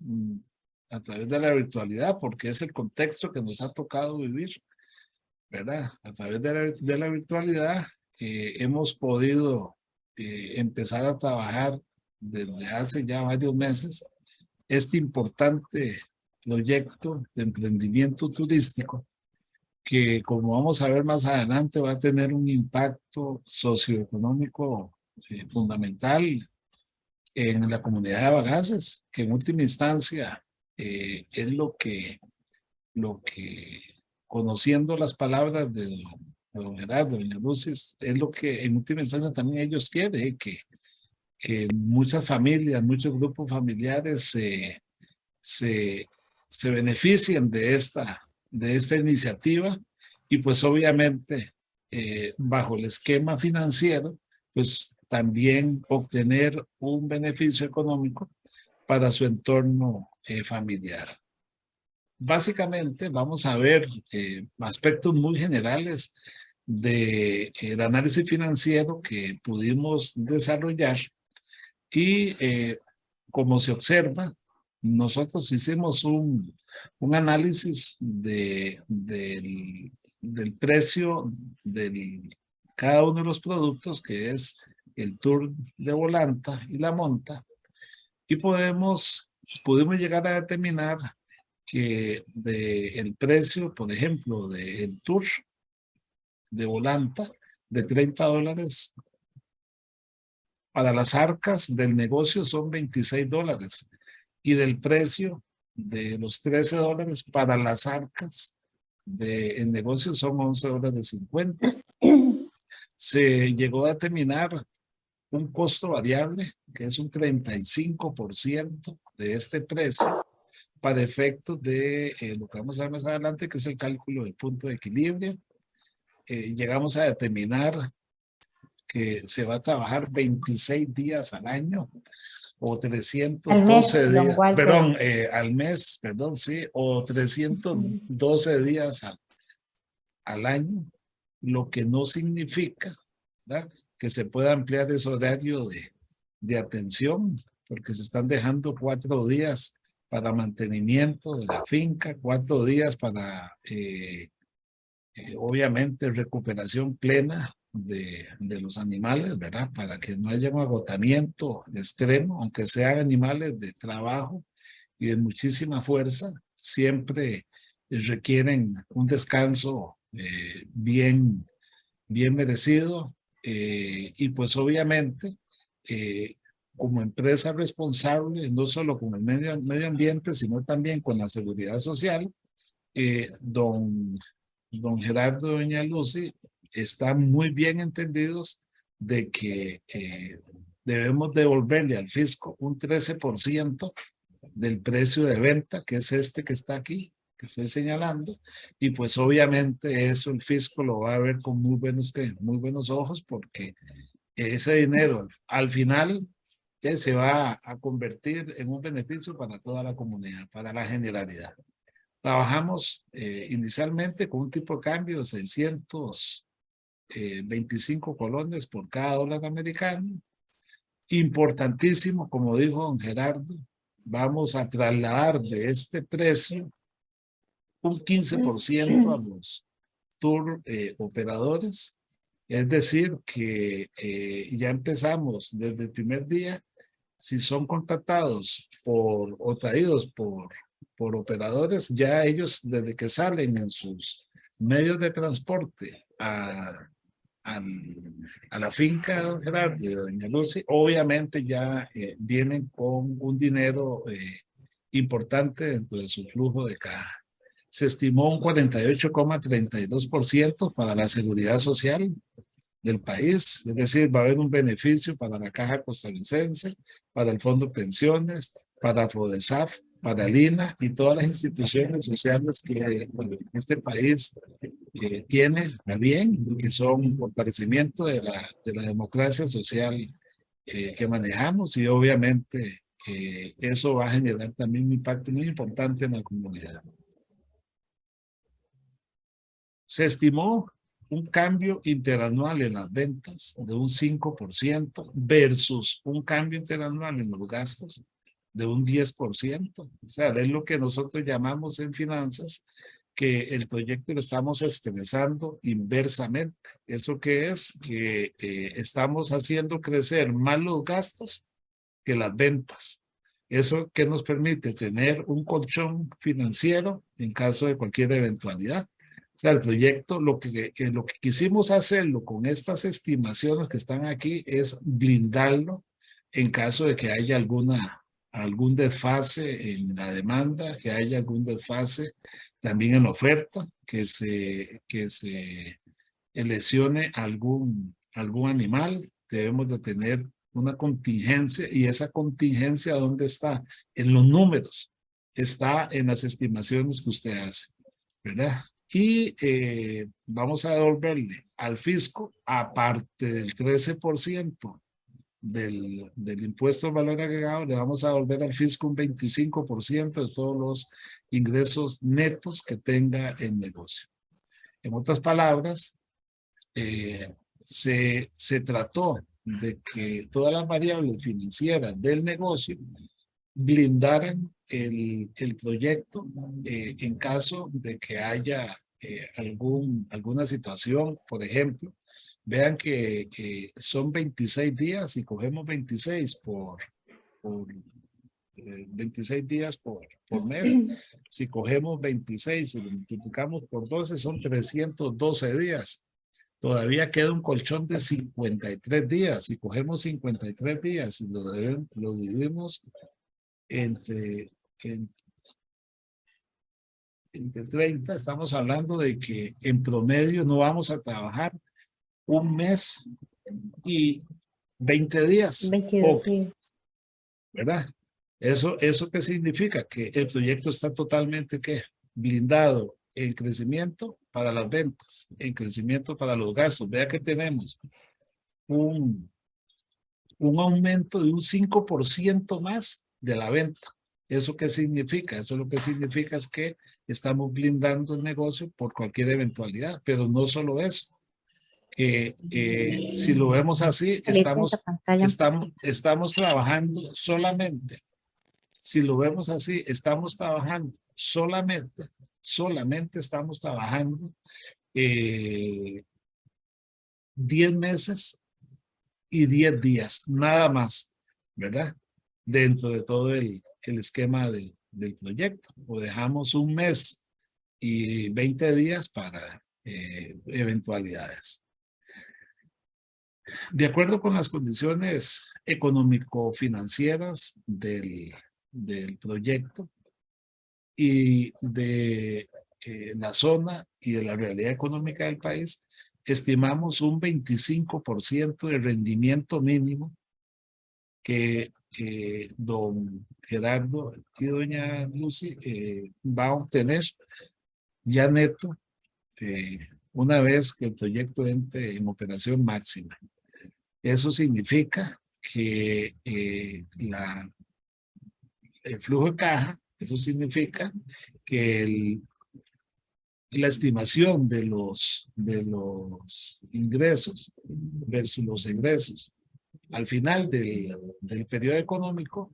a través de la virtualidad, porque es el contexto que nos ha tocado vivir, ¿verdad? A través de la virtualidad hemos podido empezar a trabajar desde hace ya varios meses este importante proyecto de emprendimiento turístico que, como vamos a ver más adelante, va a tener un impacto socioeconómico fundamental en la comunidad de Bagaces, que en última instancia es lo que, conociendo las palabras de don Gerardo, doña Lucis, es lo que en última instancia también ellos quieren, que muchas familias, muchos grupos familiares se beneficien de esta iniciativa y pues obviamente bajo el esquema financiero, pues también obtener un beneficio económico para su entorno familiar. Básicamente vamos a ver aspectos muy generales del análisis financiero que pudimos desarrollar y como se observa, nosotros hicimos un análisis del precio de cada uno de los productos, que es el tour de volanta y la monta, y pudimos llegar a determinar que el precio, por ejemplo, del tour de volanta de $30 para las arcas del negocio son $26 y del precio de los $13 para las arcas del negocio son $11.50. Se llegó a determinar un costo variable que es un 35% de este precio para efectos de lo que vamos a ver más adelante, que es el cálculo del punto de equilibrio. Llegamos a determinar que se va a trabajar 26 días al año o 312 días, perdón, al mes, perdón, sí, o 312 días al año, lo que no significa, ¿verdad?, que se pueda ampliar ese horario de atención, porque se están dejando 4 días para mantenimiento de la finca, 4 días para, obviamente, recuperación plena de los animales, ¿verdad? Para que no haya un agotamiento extremo, aunque sean animales de trabajo y de muchísima fuerza, siempre requieren un descanso bien merecido y pues obviamente como empresa responsable, no solo con el medio ambiente, sino también con la seguridad social, don Gerardo y doña Lucy están muy bien entendidos de que debemos devolverle al fisco un 13% del precio de venta, que es este que está aquí, que estoy señalando, y pues obviamente eso el fisco lo va a ver con muy buenos ojos, porque ese dinero al final se va a convertir en un beneficio para toda la comunidad, para la generalidad. Trabajamos inicialmente con un tipo de cambio de 625 colones por cada dólar americano. Importantísimo, como dijo don Gerardo, vamos a trasladar de este precio un 15% a los tour operadores. Es decir, que ya empezamos desde el primer día, si son contratados o traídos por operadores, ya ellos desde que salen en sus medios de transporte a la finca de don Gerardo y de doña Lucy, obviamente ya vienen con un dinero importante dentro de su flujo de caja. Se estimó un 48,32% para la seguridad social del país, es decir, va a haber un beneficio para la Caja Costarricense, para el Fondo Pensiones, para FODESAF, para el INA y todas las instituciones sociales que este país tiene a bien, que son un fortalecimiento de la democracia social que manejamos, y obviamente eso va a generar también un impacto muy importante en la comunidad. Se estimó un cambio interanual en las ventas de un 5% versus un cambio interanual en los gastos de un 10%. O sea, es lo que nosotros llamamos en finanzas que el proyecto lo estamos estresando inversamente. ¿Eso qué es? Que estamos haciendo crecer más los gastos que las ventas. Eso que nos permite tener un colchón financiero en caso de cualquier eventualidad. O sea, el proyecto, lo que quisimos hacerlo con estas estimaciones que están aquí es blindarlo en caso de que haya algún desfase en la demanda, que haya algún desfase también en la oferta, que se lesione algún animal. Debemos de tener una contingencia, y esa contingencia, ¿dónde está? En los números, está en las estimaciones que usted hace, ¿verdad? Y vamos a devolverle al fisco, aparte del 13% del impuesto al valor agregado, le vamos a devolver al fisco un 25% de todos los ingresos netos que tenga el negocio. En otras palabras, se trató de que todas las variables financieras del negocio blindaran el proyecto en caso de que haya alguna situación. Por ejemplo, vean que son 26 días y cogemos 26 por 26 días por mes. Si cogemos 26 y lo multiplicamos por 12, son 312 días. Todavía queda un colchón de 53 días. Si cogemos 53 días y lo dividimos entre 30, estamos hablando de que en promedio no vamos a trabajar un mes y 20 días. 22 días. ¿Verdad? ¿Eso qué significa? Que el proyecto está totalmente blindado en crecimiento para las ventas, en crecimiento para los gastos. Vea que tenemos un aumento de un 5% más de la venta. ¿Eso qué significa? Eso lo que significa es que estamos blindando el negocio por cualquier eventualidad, pero no solo eso. Si lo vemos así, estamos trabajando solamente. Si lo vemos así, estamos trabajando solamente estamos trabajando 10 meses y 10 días, nada más, ¿verdad? Dentro de todo el esquema del proyecto. O dejamos un mes y 20 días para eventualidades. De acuerdo con las condiciones económico-financieras del proyecto y de la zona y de la realidad económica del país, estimamos un 25% de rendimiento mínimo que don Gerardo y doña Lucy va a obtener ya neto una vez que el proyecto entre en operación máxima. Eso significa que el flujo de caja, eso significa que la estimación de los ingresos versus los egresos al final del periodo económico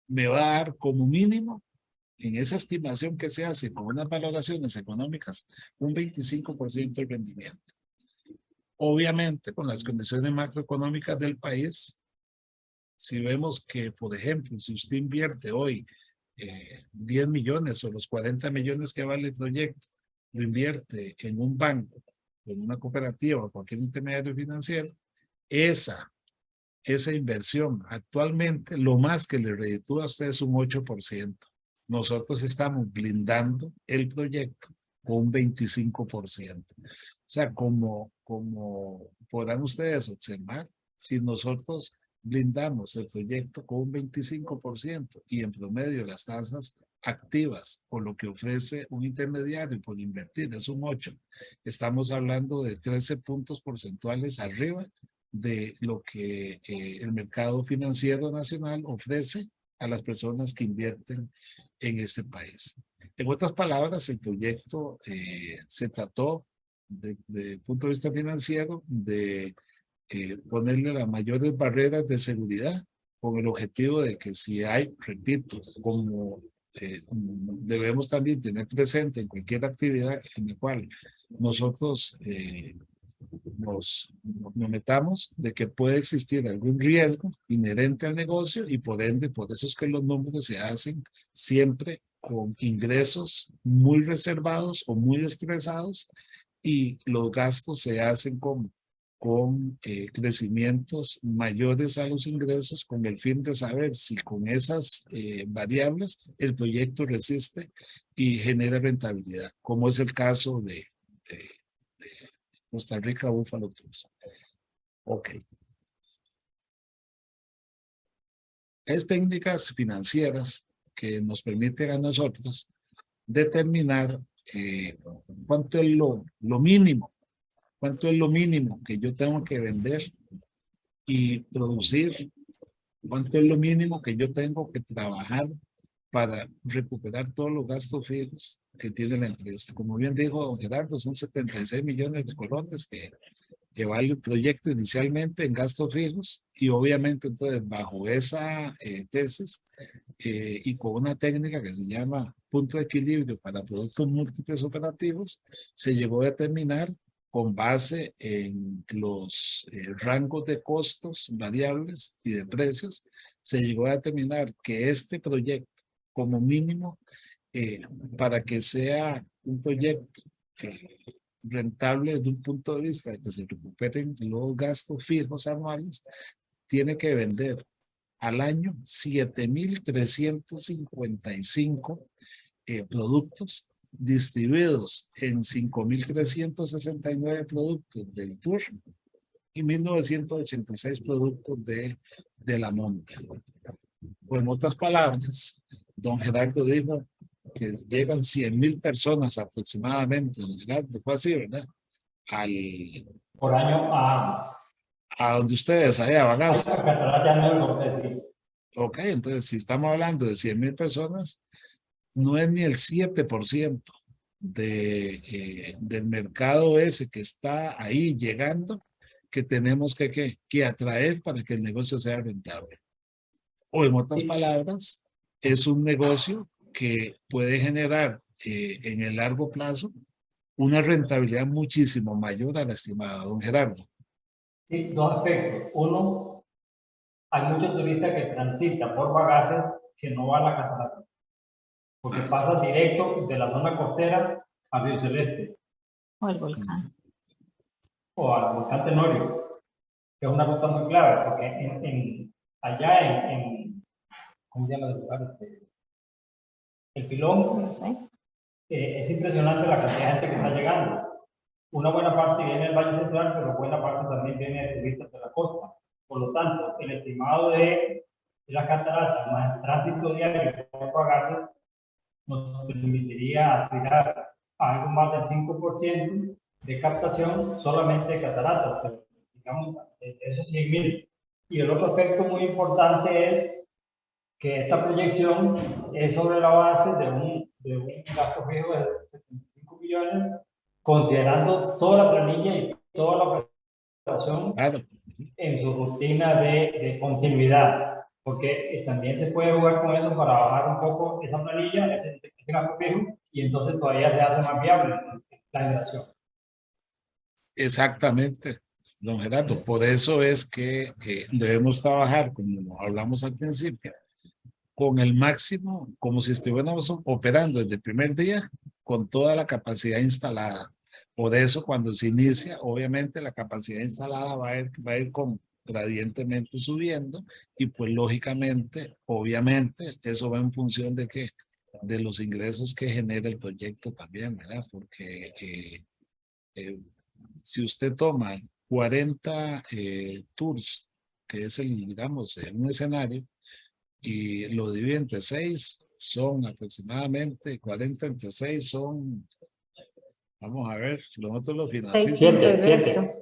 me va a dar como mínimo, en esa estimación que se hace con unas valoraciones económicas, un 25% de rendimiento. Obviamente, con las condiciones macroeconómicas del país, si vemos que, por ejemplo, si usted invierte hoy 10 millones o los 40 millones que vale el proyecto, lo invierte en un banco, en una cooperativa o cualquier intermediario financiero, esa inversión actualmente lo más que le reditúa a usted es un 8%. Nosotros estamos blindando el proyecto con un 25%. O sea, como podrán ustedes observar, si nosotros blindamos el proyecto con un 25% y en promedio las tasas activas o lo que ofrece un intermediario por invertir es un 8%, estamos hablando de 13 puntos porcentuales arriba de lo que el mercado financiero nacional ofrece a las personas que invierten en este país. En otras palabras, el proyecto se trató de punto de vista financiero, de ponerle las mayores barreras de seguridad con el objetivo de que si hay, repito, como debemos también tener presente en cualquier actividad en la cual nosotros nos metamos, de que puede existir algún riesgo inherente al negocio y por ende, por eso es que los números se hacen siempre con ingresos muy reservados o muy estresados y los gastos se hacen con crecimientos mayores a los ingresos con el fin de saber si con esas variables el proyecto resiste y genera rentabilidad, como es el caso de Costa Rica Buffalo Tours. Ok. Es técnicas financieras que nos permiten a nosotros determinar cuánto es lo mínimo. ¿Cuánto es lo mínimo que yo tengo que vender y producir? ¿Cuánto es lo mínimo que yo tengo que trabajar para recuperar todos los gastos fijos que tiene la empresa? Como bien dijo don Gerardo, son 76 millones de colones que vale el proyecto inicialmente en gastos fijos y obviamente entonces bajo esa tesis y con una técnica que se llama punto de equilibrio para productos múltiples operativos, se llegó a determinar con base en los rangos de costos variables y de precios, se llegó a determinar que este proyecto, como mínimo, para que sea un proyecto rentable desde un punto de vista de que se recuperen los gastos fijos anuales, tiene que vender al año 7.355 productos distribuidos en 5.369 productos del tour y 1.986 productos de la monta. O en otras palabras, don Gerardo dijo que llegan 100.000 personas aproximadamente, don Gerardo, fue así, ¿verdad? Por año a donde ustedes, allá a Bagazas. Catarata Norte, sí. Ok, entonces si estamos hablando de 100.000 personas, no es ni el 7% del mercado ese que está ahí llegando que tenemos que atraer para que el negocio sea rentable. O en otras palabras, es un negocio que puede generar en el largo plazo una rentabilidad muchísimo mayor a la estimada, don Gerardo. Sí, dos aspectos. Uno, hay muchos turistas que transitan por Bagazas que no van a la catarata, porque pasan directo de la zona costera a Río Celeste. O el volcán. O al volcán Tenorio, que es una ruta muy clave, porque allá ¿cómo se llama el lugar? El Pilón, No sé. es impresionante la cantidad de gente que está llegando. Una buena parte viene del Valle Central, pero buena parte también viene de turistas de la costa. Por lo tanto, el estimado de la catarata más el tránsito diario por Bagazas nos permitiría aspirar a algo más del 5% de captación solamente de cataratas, pero digamos, de esos 100.000. Y el otro aspecto muy importante es que esta proyección es sobre la base de un gasto fijo de 75 millones, considerando toda la planilla y toda la operación en su rutina de continuidad, porque también se puede jugar con eso para bajar un poco esa planilla, ese gasto fijo, y entonces todavía se hace más viable la inversión. Exactamente, don Gerardo. Por eso es que debemos trabajar, como hablamos al principio, con el máximo, como si estuviéramos operando desde el primer día con toda la capacidad instalada. Por eso cuando se inicia, obviamente la capacidad instalada va a ir gradientemente subiendo y pues lógicamente, obviamente, eso va en función de qué, de los ingresos que genera el proyecto también, ¿verdad? Porque si usted toma 40 tours, que es digamos, un escenario, y lo divide entre 6, son aproximadamente 40 entre 6, son, vamos a ver, nosotros los financistas. 7.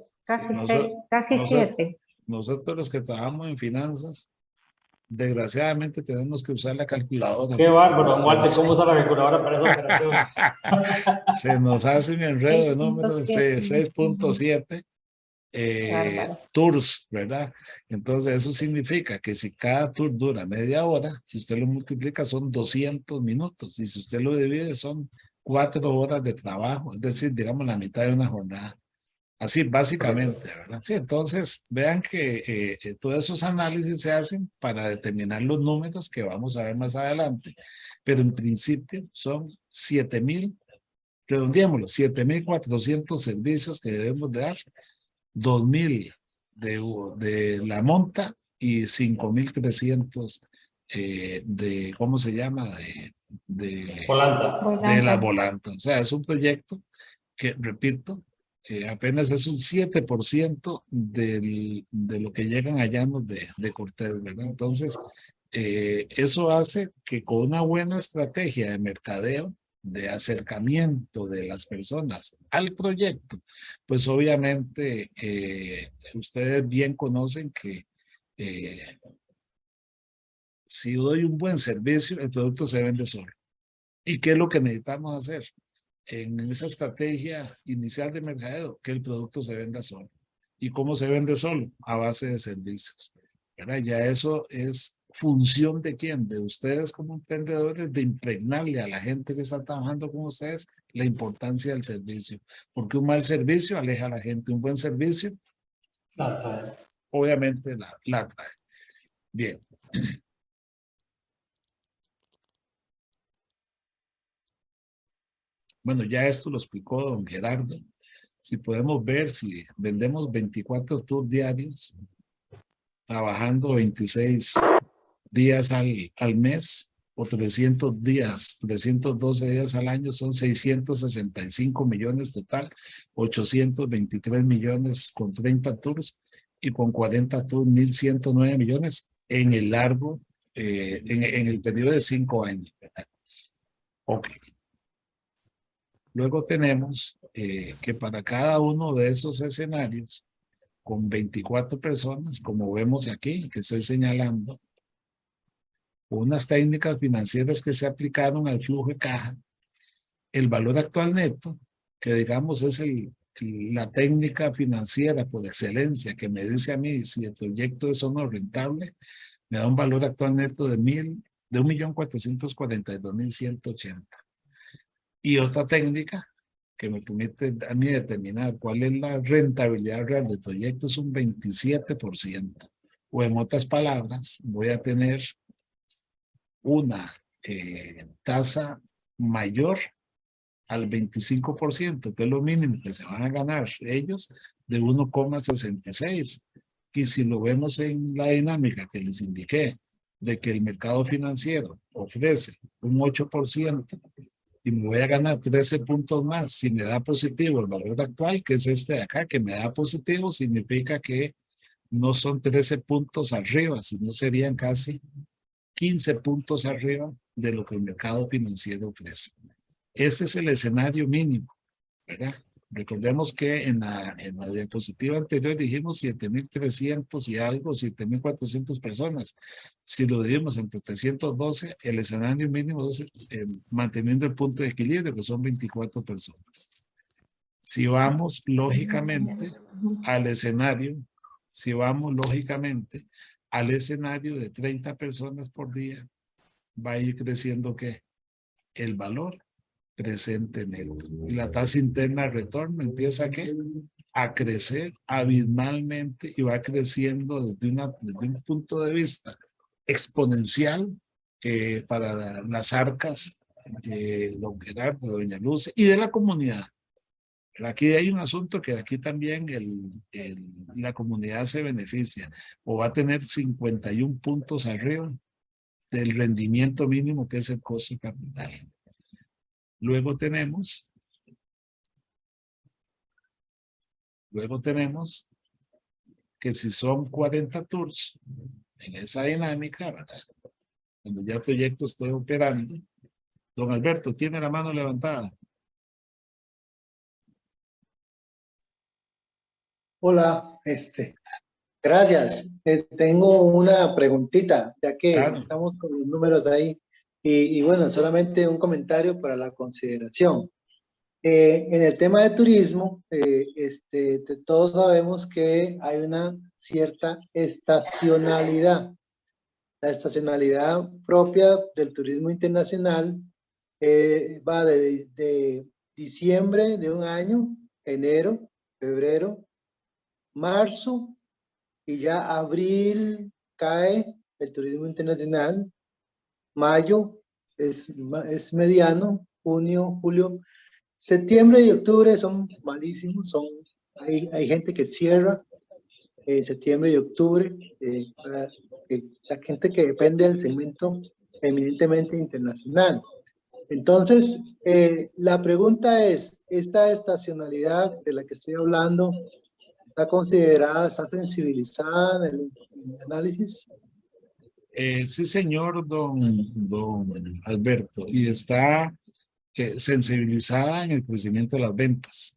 Casi 7. Nosotros los que trabajamos en finanzas, desgraciadamente tenemos que usar la calculadora. Qué bárbaro, don Walter, Se ¿cómo usa la calculadora para esas operaciones? se nos hace un enredo de números 6.7. 6.7 Bárbaro. tours, ¿verdad? Entonces eso significa que si cada tour dura media hora, si usted lo multiplica son 200 minutos y si usted lo divide son 4 horas de trabajo, es decir, digamos la mitad de una jornada. Así básicamente, ¿verdad? Sí, entonces vean que todos esos análisis se hacen para determinar los números que vamos a ver más adelante, pero en principio son 7,000, redondeémoslo, 7,400 servicios que debemos de dar, 2,000 de la monta y 5,300 de, ¿cómo se llama? Volanta. De la volanta. O sea, es un proyecto que, repito, apenas es un 7% de lo que llegan a Llanos de Cortés, ¿verdad? Entonces, eso hace que con una buena estrategia de mercadeo, de acercamiento de las personas al proyecto, pues obviamente ustedes bien conocen que si doy un buen servicio, el producto se vende solo. ¿Y qué es lo que necesitamos hacer en esa estrategia inicial de mercadeo? Que el producto se venda solo. ¿Y cómo se vende solo? A base de servicios. ¿Verdad? Ya eso es función de quién, de ustedes como emprendedores, de impregnarle a la gente que está trabajando con ustedes la importancia del servicio. Porque un mal servicio aleja a la gente, un buen servicio obviamente la atrae. Bien. Bueno, ya esto lo explicó don Gerardo. Si podemos ver, si vendemos 24 tours diarios, trabajando 26 días al mes o 300 días, 312 días al año, son 665 millones total, 823 millones con 30 tours y con 40 tours, 1,109 millones en el largo, en el periodo de 5 años. Ok. Luego tenemos que para cada uno de esos escenarios, con 24 personas, como vemos aquí, que estoy señalando, unas técnicas financieras que se aplicaron al flujo de caja, el valor actual neto, que digamos es la técnica financiera por excelencia que me dice a mí si el proyecto es o no rentable, me da un valor actual neto de 1,442,180. Y otra técnica que me permite a mí determinar cuál es la rentabilidad real del proyecto es un 27%. O en otras palabras, voy a tener una tasa mayor al 25%, que es lo mínimo que se van a ganar ellos, de 1,66. Y si lo vemos en la dinámica que les indiqué, de que el mercado financiero ofrece un 8%, y me voy a ganar 13 puntos más si me da positivo el valor actual, que es este de acá, que me da positivo, significa que no son 13 puntos arriba, sino serían casi 15 puntos arriba de lo que el mercado financiero ofrece. Este es el escenario mínimo, ¿verdad? Recordemos que en la diapositiva anterior dijimos 7,300 y algo, 7,400 personas. Si lo dividimos entre 312, el escenario mínimo es manteniendo el punto de equilibrio, que son 24 personas. Si vamos lógicamente al escenario, de 30 personas por día, va a ir creciendo ¿qué? El valor presente neto. Y la tasa interna de retorno empieza a crecer abismalmente y va creciendo desde un punto de vista exponencial para las arcas de don Gerardo, de doña Luz y de la comunidad. Pero aquí hay un asunto que aquí también la comunidad se beneficia o va a tener 51 puntos arriba del rendimiento mínimo que es el costo de capital. Luego tenemos que si son 40 tours en esa dinámica, ¿verdad? Cuando ya el proyecto esté operando, don Alberto, tiene la mano levantada. Hola, Gracias. Tengo una preguntita, ya que Claro. estamos con los números ahí. Y bueno, solamente un comentario para la consideración. En el tema de turismo, todos sabemos que hay una cierta estacionalidad. La estacionalidad propia del turismo internacional va de diciembre de un año, enero, febrero, marzo, y ya abril cae el turismo internacional, mayo es mediano, junio, julio, septiembre y octubre son malísimos, hay gente que cierra septiembre y octubre, la gente que depende del segmento eminentemente internacional. Entonces, la pregunta es, ¿esta estacionalidad de la que estoy hablando está considerada, está sensibilizada en el análisis? Sí, señor, don Alberto, y está sensibilizada en el crecimiento de las ventas,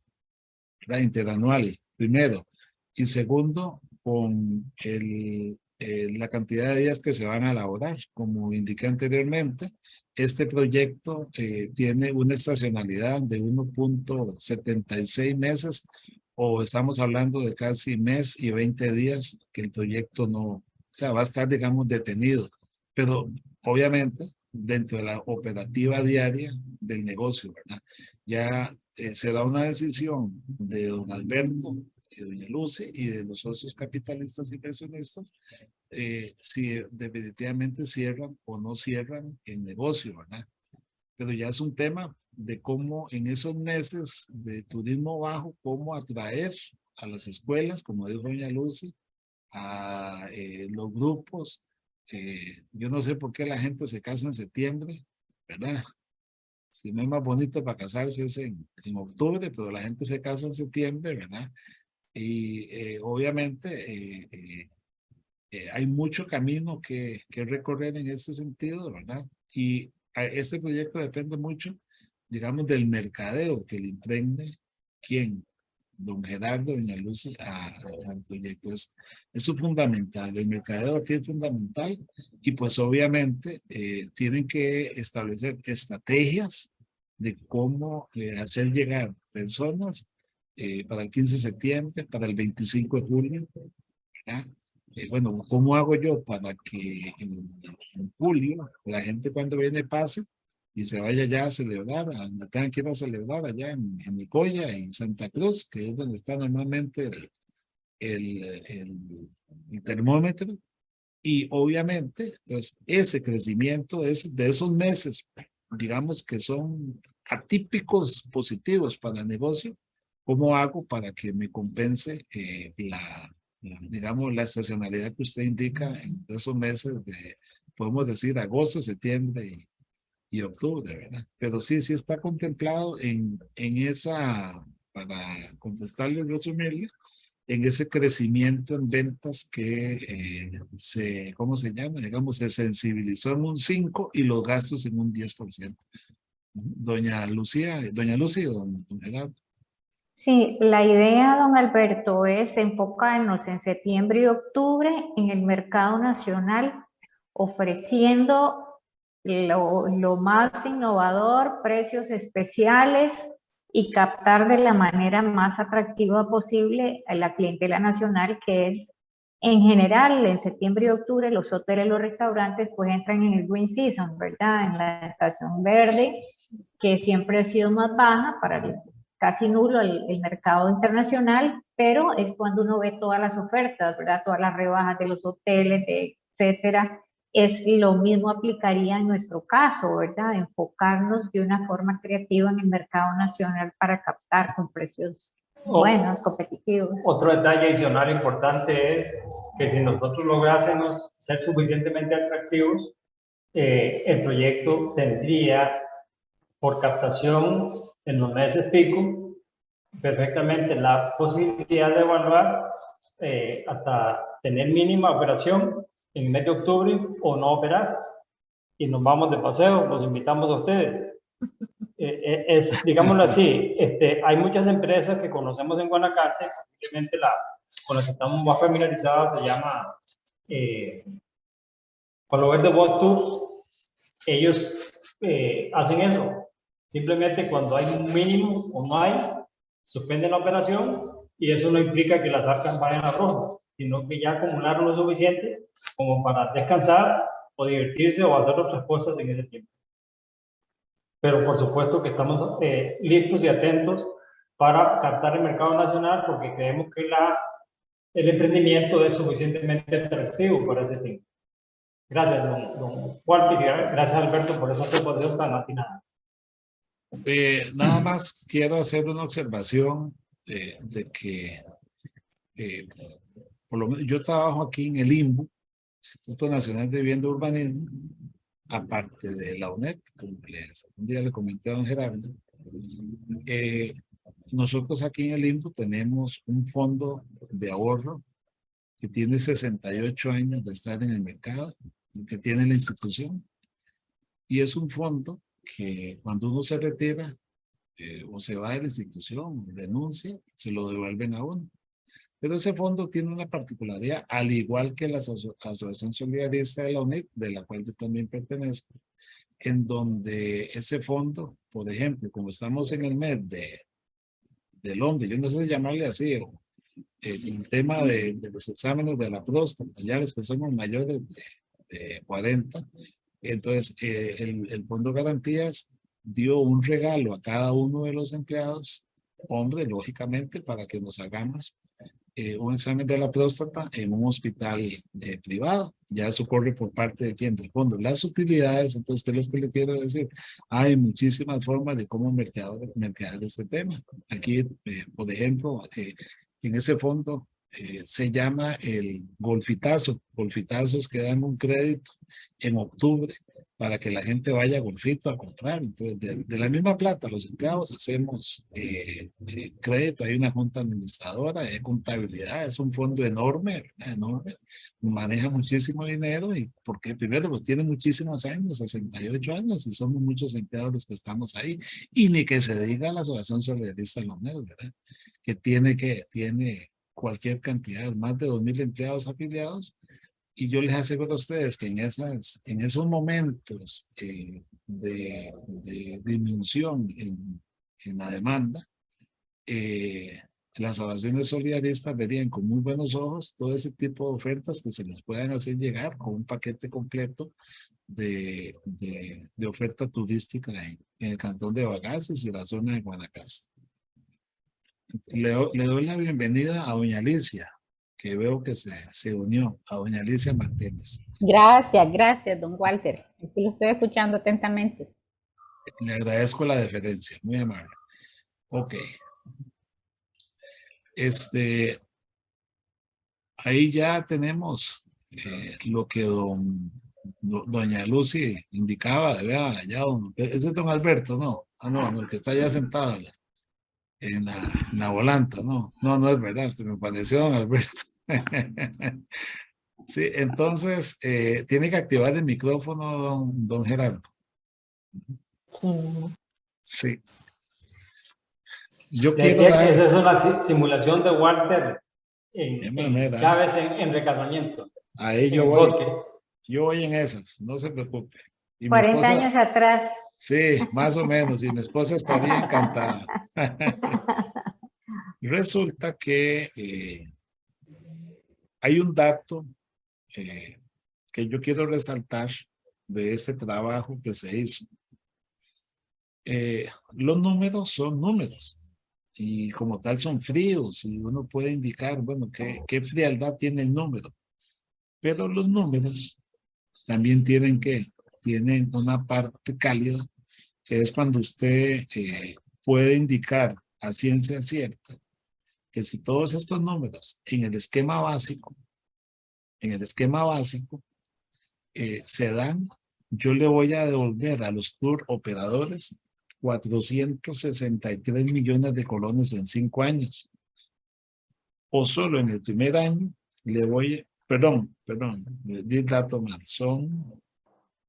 ¿verdad? Interanual, primero, y segundo, con la cantidad de días que se van a elaborar. Como indiqué anteriormente, este proyecto tiene una estacionalidad de 1.76 meses, o estamos hablando de casi mes y 20 días que el proyecto no, o sea, va a estar, digamos, detenido, pero obviamente dentro de la operativa diaria del negocio, ¿verdad? Ya se da una decisión de don Alberto, de doña Lucy y de los socios capitalistas y inversionistas, si definitivamente cierran o no cierran el negocio, ¿verdad? Pero ya es un tema de cómo en esos meses de turismo bajo, cómo atraer a las escuelas, como dijo doña Lucy, a los grupos. Yo no sé por qué la gente se casa en septiembre, ¿verdad? Si no es más bonito para casarse es en octubre, pero la gente se casa en septiembre, ¿verdad? Y obviamente hay mucho camino que recorrer en ese sentido, ¿verdad? Y este proyecto depende mucho, digamos, del mercadeo que le impregne quién, don Gerardo, doña Lucy, al proyecto. Eso es fundamental, el mercadeo aquí es fundamental, y pues obviamente tienen que establecer estrategias de cómo hacer llegar personas para el 15 de septiembre, para el 25 de julio, ¿verdad? Bueno, ¿cómo hago yo para que en julio la gente cuando viene pase y se vaya ya a celebrar, a donde tengan que ir a celebrar, allá en Nicoya, en Santa Cruz, que es donde está normalmente el, el, el termómetro? Y obviamente, pues ese crecimiento de esos meses, digamos que son atípicos positivos para el negocio, ¿cómo hago para que me compense digamos, la estacionalidad que usted indica en esos meses de, podemos decir, agosto, septiembre y octubre, ¿verdad? Pero sí, sí está contemplado en esa, para contestarle y resumirle, en ese crecimiento en ventas que ¿cómo se llama? Digamos, se sensibilizó en un 5 y los gastos en un 10%. Doña Lucía, doña Lucy, don Gerardo. Sí, la idea, don Alberto, es enfocarnos en septiembre y octubre en el mercado nacional, ofreciendo lo más innovador, precios especiales y captar de la manera más atractiva posible a la clientela nacional, que es en general en septiembre y octubre los hoteles y los restaurantes pues entran en el green season, ¿verdad? En la estación verde, que siempre ha sido más baja para casi nulo el mercado internacional, pero es cuando uno ve todas las ofertas, ¿verdad? Todas las rebajas de los hoteles, etcétera. Es lo mismo aplicaría en nuestro caso, ¿verdad? Enfocarnos de una forma creativa en el mercado nacional para captar con precios buenos, competitivos. Otro detalle adicional importante es que si nosotros lográsemos ser suficientemente atractivos, el proyecto tendría por captación en los meses pico perfectamente la posibilidad de evaluar hasta tener mínima operación en el mes de octubre o no operar. Y nos vamos de paseo, los invitamos a ustedes. Digámoslo así, hay muchas empresas que conocemos en Guanacaste, posiblemente con la que estamos más familiarizados se llama con los Verde Boat Tours. Ellos hacen eso. Simplemente cuando hay un mínimo o no hay, suspenden la operación y eso no implica que las arcas vayan a rojo, sino que ya acumularon lo suficiente como para descansar o divertirse o hacer otras cosas en ese tiempo. Pero por supuesto que estamos listos y atentos para captar el mercado nacional porque creemos que el emprendimiento es suficientemente atractivo para ese tiempo. Gracias, don Walter, y gracias, Alberto, por esa proposición tan atinada. Nada más quiero hacer una observación de que por lo menos yo trabajo aquí en el INVU, Instituto Nacional de Vivienda y Urbanismo, aparte de la UNED, como un día le comenté a don Gerardo. Nosotros aquí en el INVU tenemos un fondo de ahorro que tiene 68 años de estar en el mercado, que tiene la institución, y es un fondo que cuando uno se retira o se va de la institución, renuncia, se lo devuelven a uno. Pero ese fondo tiene una particularidad, al igual que la Asociación Solidarista de la UNIC, de la cual yo también pertenezco, en donde ese fondo, por ejemplo, como estamos en el mes del hombre, yo no sé llamarle así, el tema de los exámenes de la próstata, ya los que somos mayores de 40, entonces el Fondo Garantías dio un regalo a cada uno de los empleados, hombre, lógicamente, para que nos hagamos un examen de la próstata en un hospital privado. Ya eso corre por parte de quién, del fondo. Las utilidades, entonces, ¿qué es lo que le quiero decir? Hay muchísimas formas de cómo mercadear este tema. Aquí, por ejemplo, en ese fondo se llama el golfitazo. Golfitazos que dan un crédito en octubre para que la gente vaya a Golfito a comprar. Entonces, de la misma plata, los empleados hacemos crédito, hay una junta administradora, hay contabilidad, es un fondo enorme, enorme, maneja muchísimo dinero y porque primero pues tiene muchísimos años, 68 años, y somos muchos empleados los que estamos ahí, y ni que se diga la Asociación Solidarista de los Medios, ¿verdad? Que tiene cualquier cantidad, más de 2,000 empleados afiliados. Y yo les aseguro a ustedes que en esos momentos de disminución en la demanda, las asociaciones solidaristas verían con muy buenos ojos todo ese tipo de ofertas que se les puedan hacer llegar con un paquete completo de oferta turística en el cantón de Bagaces y la zona de Guanacaste. Le doy la bienvenida a doña Alicia, que veo que se unió, a doña Alicia Martínez. Gracias, don Walter. Aquí lo estoy escuchando atentamente. Le agradezco la deferencia, muy amable. Ok. Ahí ya tenemos lo que doña Lucy indicaba, vea, ya ese es don Alberto, ¿no? Ah, no, el que está ya sentado en la volanta, no es verdad, se me pareció don Alberto. Sí, entonces tiene que activar el micrófono don Gerardo. Sí. Yo quiero decía que esa es una simulación de Walter en Chávez en recasamiento. Ahí yo voy en esas, no se preocupe. Y 40 años atrás. Sí, más o menos, y mi esposa estaría encantada. Resulta que hay un dato que yo quiero resaltar de este trabajo que se hizo. Los números son números y como tal son fríos y uno puede indicar, bueno, qué frialdad tiene el número. Pero los números también tienen una parte cálida, que es cuando usted puede indicar a ciencia cierta que si todos estos números en el esquema básico se dan, yo le voy a devolver a los tour operadores 463 millones de colones en 5 años. O solo en el primer año le voy, perdón, di el dato mal,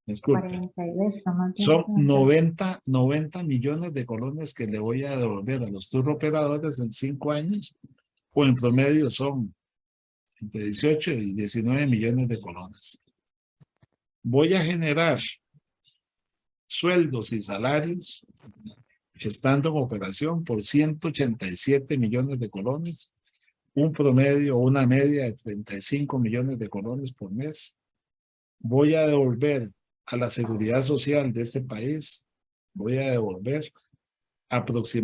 disculpe, 42, son 90 millones de colones que le voy a devolver a los tour operadores en 5 años o en promedio son entre 18 y 19 millones de colones. Voy a generar sueldos y salarios estando en operación por 187 millones de colones, un promedio o una media de 35 millones de colones por mes. Voy a devolver a la seguridad social de este país, voy a devolver aproximadamente